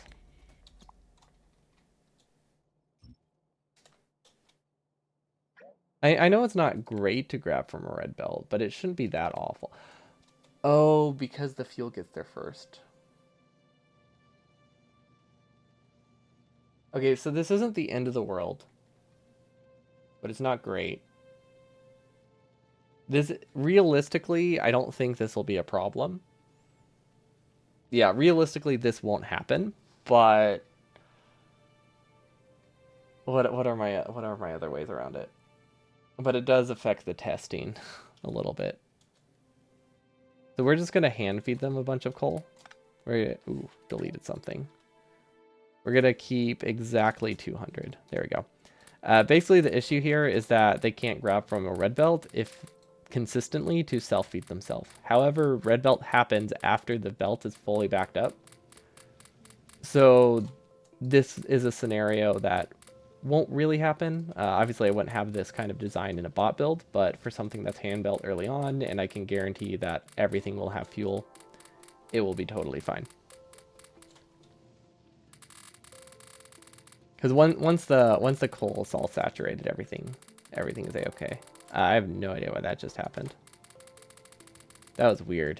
I know it's not great to grab from a red belt, but it shouldn't be that awful. Oh, because the fuel gets there first. Okay, so this isn't the end of the world, but it's not great. This, realistically, I don't think this will be a problem. Yeah, realistically, this won't happen, but what are my other ways around it? But it does affect the testing a little bit. So we're just gonna hand feed them a bunch of coal. Ooh, deleted something. We're gonna keep exactly 200. There we go. Basically, the issue here is that they can't grab from a red belt if consistently to self-feed themselves. However, red belt happens after the belt is fully backed up. So this is a scenario that won't really happen. Obviously, I wouldn't have this kind of design in a bot build, but for something that's hand built early on, and I can guarantee that everything will have fuel, it will be totally fine. Because once the coal is all saturated, everything is a-okay. I have no idea why that just happened. That was weird.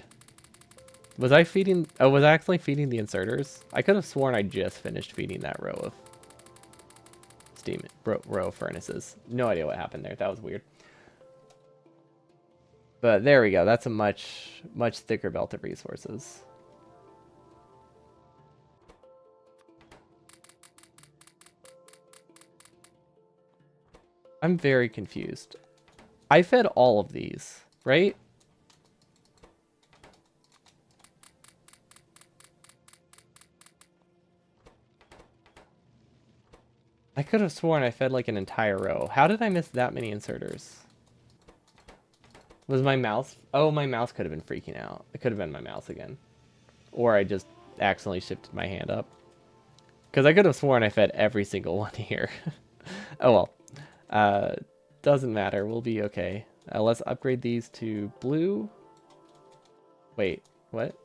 Was I feeding... Oh, was I actually feeding the inserters? I could have sworn I just finished feeding that row of row of furnaces. No idea what happened there. That was weird. But there we go. That's a much thicker belt of resources. I'm very confused. I fed all of these, right? I could have sworn I fed like an entire row. How did I miss that many inserters? Was my mouse... Oh, my mouse could have been freaking out. It could have been my mouse again. Or I just accidentally shifted my hand up. Because I could have sworn I fed every single one here. Oh well. Doesn't matter. We'll be okay. Let's upgrade these to blue. Wait, what?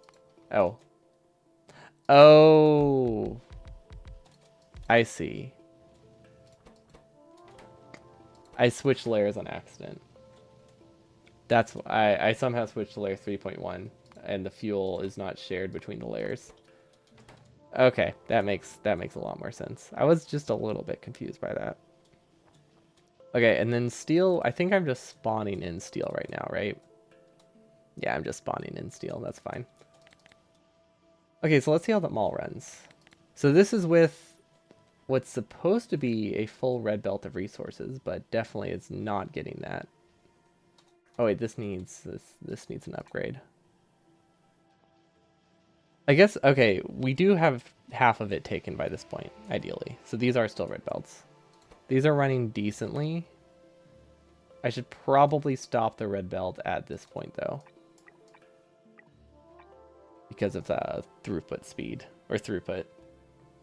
Oh. Oh. I see. I switched layers on accident. That's why I somehow switched to layer 3.1 and the fuel is not shared between the layers. Okay, that makes a lot more sense. I was just a little bit confused by that. Okay, and then steel, I think I'm just spawning in steel right now, right? Yeah, I'm just spawning in steel, that's fine. Okay, so let's see how the mall runs. So this is with what's supposed to be a full red belt of resources, but definitely it's not getting that. Oh wait, this needs an upgrade. I guess, okay, we do have half of it taken by this point, ideally. So these are still red belts. These are running decently. I should probably stop the red belt at this point though, because of the throughput speed, or throughput.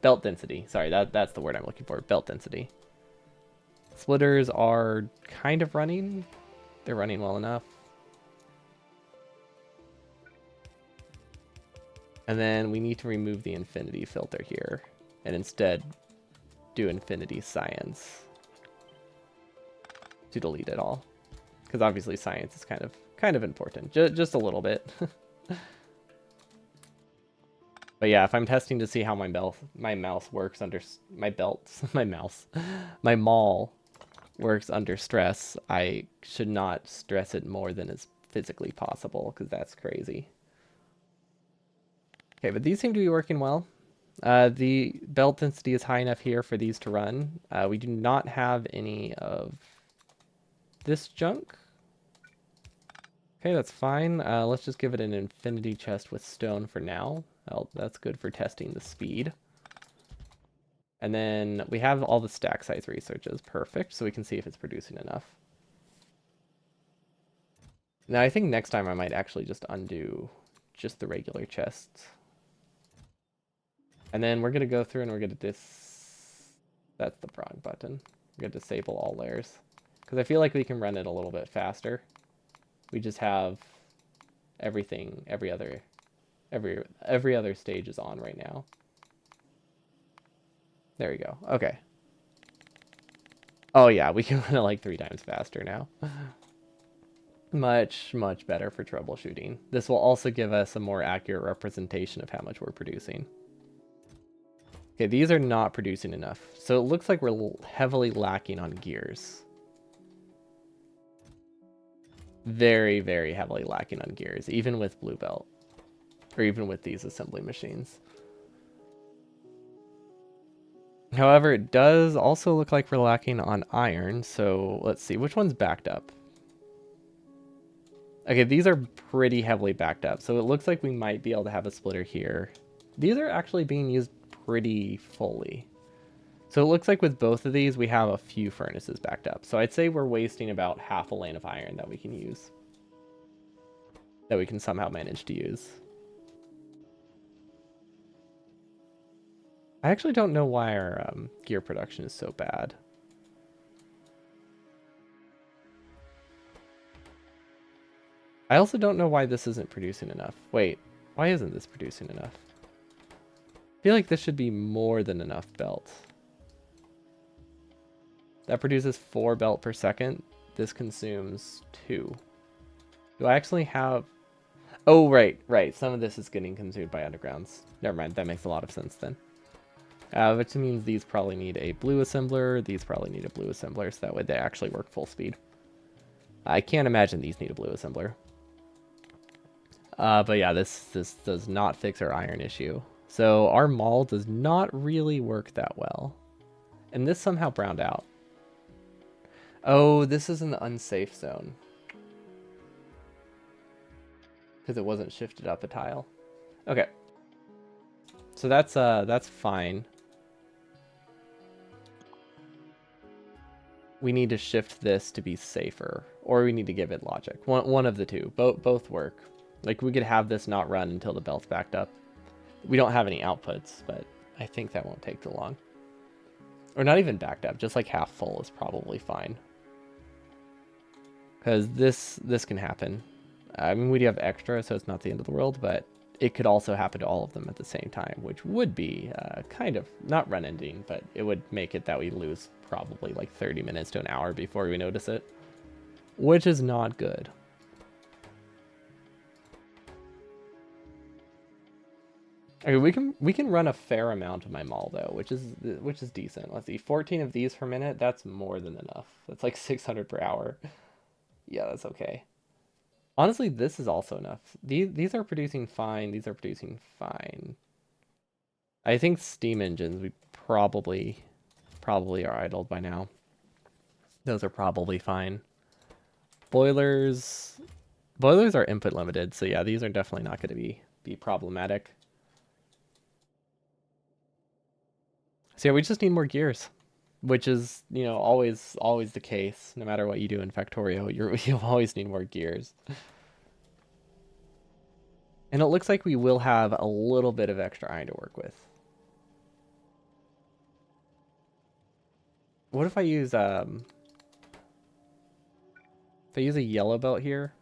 Belt density. Sorry, that's the word I'm looking for. Belt density. Splitters are kind of running. They're running well enough. And then we need to remove the infinity filter here and instead do infinity science to delete it all. Because obviously science is kind of important. Just a little bit. But yeah, if I'm testing to see how my mouse works under my maul works under stress, I should not stress it more than is physically possible, because that's crazy. Okay, but these seem to be working well. The belt density is high enough here for these to run. We do not have any of this junk. Okay, that's fine. Let's just give it an infinity chest with stone for now. Well, that's good for testing the speed. And then we have all the stack size researches. Perfect. So we can see if it's producing enough. Now, I think next time I might actually just undo just the regular chests. And then we're going to go through and we're going to That's the wrong button. We're going to disable all layers. Because I feel like we can run it a little bit faster. We just have everything, every other stage is on right now. There we go. Okay. Oh yeah, we can run it like 3 times faster now. Much better for troubleshooting. This will also give us a more accurate representation of how much we're producing. Okay, these are not producing enough. So it looks like we're heavily lacking on gears. Very heavily lacking on gears, even with Blue Belt. Or even with these assembly machines. However, it does also look like we're lacking on iron, so let's see. Which one's backed up? Okay, these are pretty heavily backed up, so it looks like we might be able to have a splitter here. These are actually being used pretty fully. So it looks like with both of these, we have a few furnaces backed up. So I'd say we're wasting about half a lane of iron that we can use. That we can somehow manage to use. I actually don't know why our gear production is so bad. I also don't know why this isn't producing enough. Wait, why isn't this producing enough? I feel like this should be more than enough belt. That produces 4 belt per second. This consumes 2. Do I actually have... Oh, right. Some of this is getting consumed by undergrounds. Never mind, that makes a lot of sense then. Which means these probably need a blue assembler. These probably need a blue assembler, so that way they actually work full speed. I can't imagine these need a blue assembler. But yeah, this does not fix our iron issue. So our maul does not really work that well. And this somehow browned out. Oh, this is in the unsafe zone. Because it wasn't shifted up a tile. Okay. So that's fine. We need to shift this to be safer, or we need to give it logic. One of the two. Both work. Like, we could have this not run until the belt's backed up. We don't have any outputs, but I think that won't take too long. Or not even backed up, just like half full is probably fine. Because this can happen. I mean, we do have extra, so it's not the end of the world, but it could also happen to all of them at the same time, which would be kind of, not run-ending, but it would make it that we lose probably like 30 minutes to an hour before we notice it, which is not good. Okay, we can run a fair amount of my maul though, which is decent. Let's see, 14 of these per minute. That's more than enough. That's like 600 per hour. Yeah, that's okay. Honestly, this is also enough. These are producing fine. These are producing fine. I think steam engines we probably are idled by now. Those are probably fine. Boilers are input limited, so yeah, these are definitely not going to be problematic. So yeah, we just need more gears, which is, you know, always the case. No matter what you do in Factorio, you'll always need more gears. And it looks like we will have a little bit of extra iron to work with. What if I use a yellow belt here?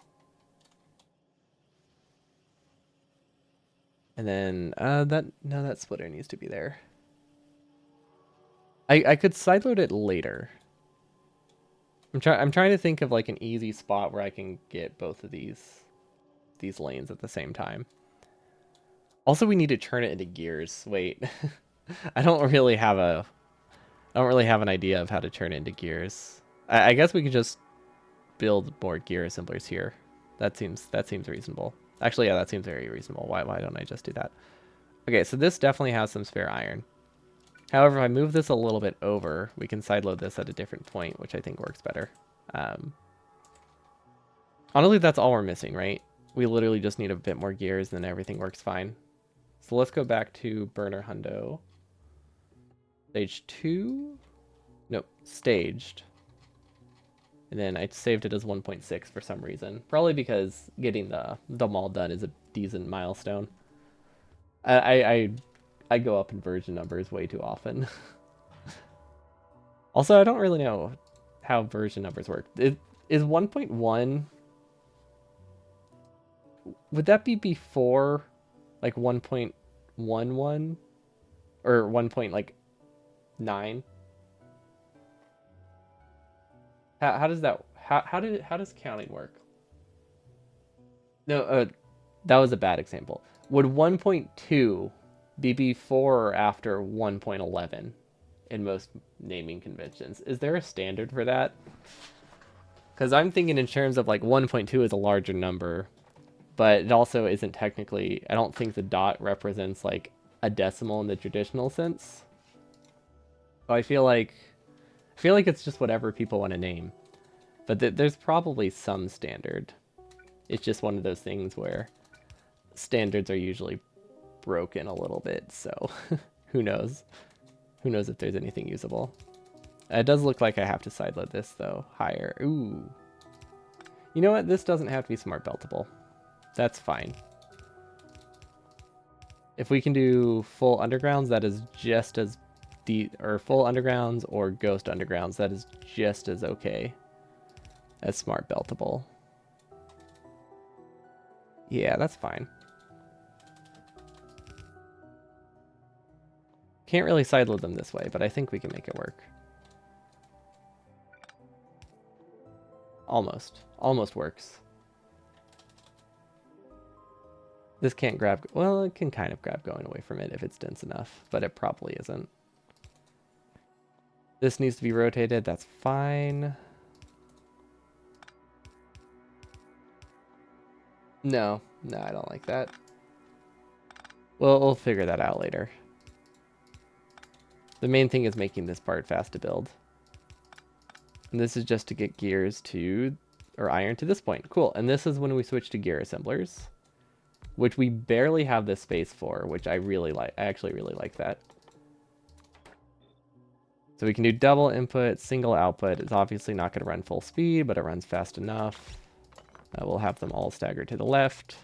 And then that splitter needs to be there. I could sideload it later. I'm trying to think of like an easy spot where I can get both of these lanes at the same time. Also, we need to turn it into gears. Wait. I don't really have an idea of how to turn it into gears. I guess we could just build more gear assemblers here. That seems reasonable. Actually, yeah, that seems very reasonable. Why don't I just do that? Okay, so this definitely has some spare iron. However, if I move this a little bit over, we can sideload this at a different point, which I think works better. Honestly, that's all we're missing, right? We literally just need a bit more gears, and then everything works fine. So let's go back to burner hundo. Stage 2? Nope, staged. And then I saved it as 1.6 for some reason. Probably because getting the maul done is a decent milestone. I go up in version numbers way too often. Also, I don't really know how version numbers work. Is 1.1... Would that be before like 1.11? Or 1.9? How does that... How does counting work? No, that was a bad example. Would 1.2 be before or after 1.11 in most naming conventions? Is there a standard for that? Because I'm thinking in terms of like 1.2 is a larger number, but it also isn't technically... I don't think the dot represents like a decimal in the traditional sense. So I feel like it's just whatever people want to name. But there's probably some standard. It's just one of those things where standards are usually broken a little bit, so who knows? Who knows if there's anything usable? It does look like I have to sideload this, though, higher. Ooh. You know what? This doesn't have to be smart beltable. That's fine. If we can do full undergrounds, that is just as or full undergrounds or ghost undergrounds, that is just as okay as smart beltable. Yeah, that's fine. Can't really sideload them this way, but I think we can make it work. Almost. Almost works. This can't grab... Well, it can kind of grab going away from it if it's dense enough, but it probably isn't. This needs to be rotated. That's fine. No. No, I don't like that. Well, we'll figure that out later. The main thing is making this part fast to build. And this is just to get gears to... or iron to this point. Cool. And this is when we switch to gear assemblers, which we barely have this space for, which I really like. I actually really like that. So we can do double input, single output. It's obviously not going to run full speed, but it runs fast enough. We'll have them all staggered to the left.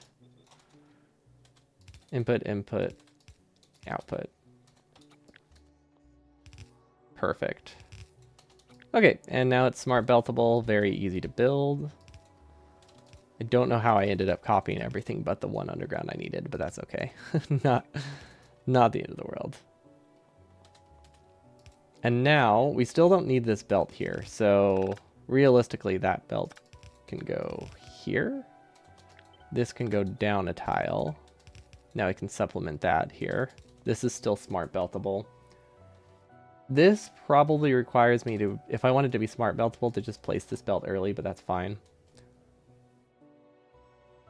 Input, input, output. Perfect. Okay, and now it's smart beltable, very easy to build. I don't know how I ended up copying everything but the one underground I needed, but that's okay. Not the end of the world. And now, we still don't need this belt here, so realistically that belt can go here. This can go down a tile. Now I can supplement that here. This is still smart beltable. This probably requires me to, if I wanted to be smart beltable, to just place this belt early, but that's fine.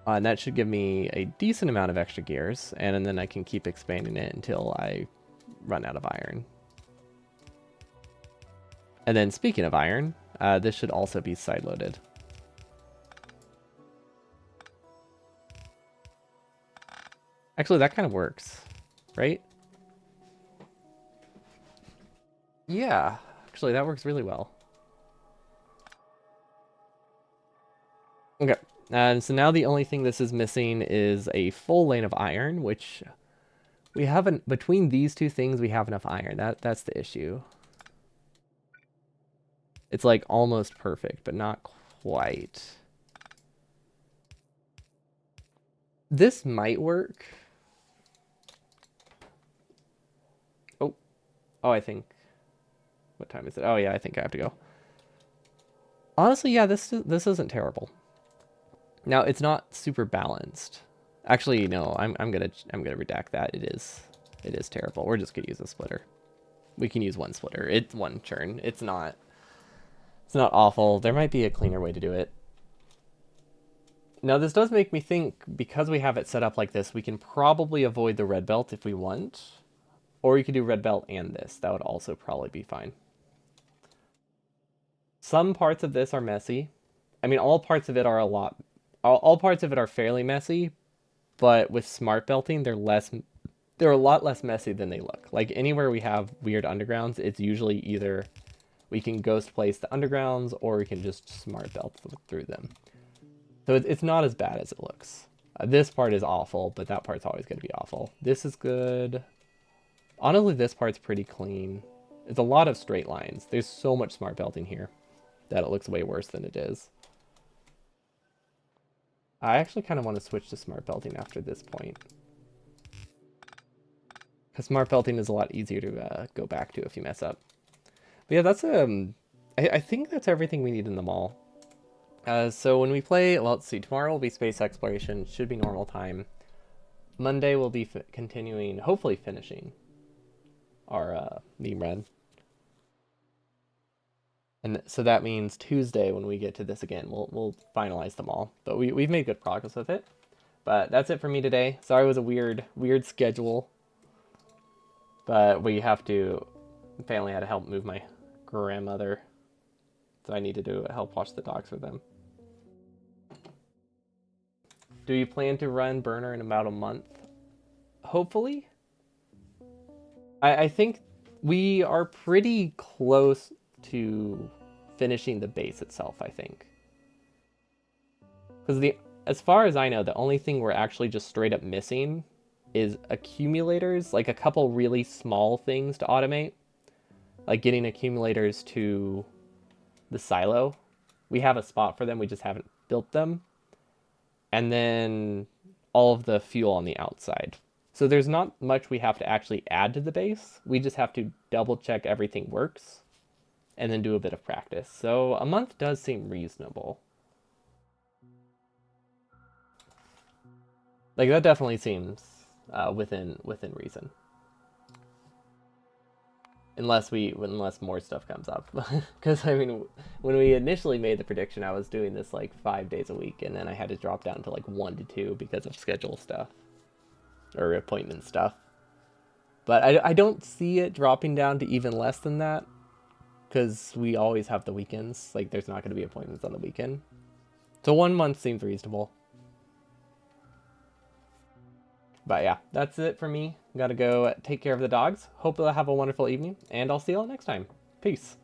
And that should give me a decent amount of extra gears, and then I can keep expanding it until I run out of iron. And then speaking of iron, this should also be side-loaded. Actually, that kind of works, right? Yeah, actually, that works really well. Okay, and so now the only thing this is missing is a full lane of iron, which we haven't, between these two things, we have enough iron. That's the issue. It's like almost perfect, but not quite. This might work. Oh, I think, what time is it? Oh yeah, I think I have to go. Honestly, yeah, this isn't terrible. Now it's not super balanced. Actually, no, I'm gonna redact that. It is terrible. We're just gonna use a splitter. We can use one splitter. It's one churn. It's not awful. There might be a cleaner way to do it. Now this does make me think, because we have it set up like this, we can probably avoid the red belt if we want. Or you could do red belt and this. That would also probably be fine. Some parts of this are messy. I mean, all parts of it are all parts of it are fairly messy, but with smart belting, they're a lot less messy than they look. Like anywhere we have weird undergrounds, it's usually either we can ghost place the undergrounds or we can just smart belt through them. So it's not as bad as it looks. This part is awful, but that part's always going to be awful. This is good. Honestly, this part's pretty clean. It's a lot of straight lines. There's so much smart belting here that it looks way worse than it is. I actually kind of want to switch to smart belting after this point, because smart belting is a lot easier to go back to if you mess up. But yeah, that's I think that's everything we need in the mall. So when we play, well, let's see, tomorrow will be space exploration, should be normal time. Monday we'll be continuing, hopefully finishing our meme run. And so that means Tuesday when we get to this again, we'll finalize them all. But we've made good progress with it. But that's it for me today. Sorry it was a weird schedule. But we have to, family had to help move my grandmother. So I needed to help watch the dogs for them. Do you plan to run Burner in about a month? Hopefully. I think we are pretty close to finishing the base itself, I think. Because as far as I know, the only thing we're actually just straight up missing is accumulators, like a couple really small things to automate. Like getting accumulators to the silo. We have a spot for them, we just haven't built them. And then all of the fuel on the outside. So there's not much we have to actually add to the base. We just have to double check everything works. and then do a bit of practice. So a month does seem reasonable. Like that definitely seems within reason. Unless more stuff comes up, because I mean, when we initially made the prediction, I was doing this like 5 days a week, and then I had to drop down to like 1 to 2 because of schedule stuff or appointment stuff. But I don't see it dropping down to even less than that, because we always have the weekends. Like there's not going to be appointments on the weekend, so 1 month seems reasonable. But yeah, that's it for me. Gotta go take care of the dogs. Hope you'll have a wonderful evening, and I'll see y'all next time. Peace.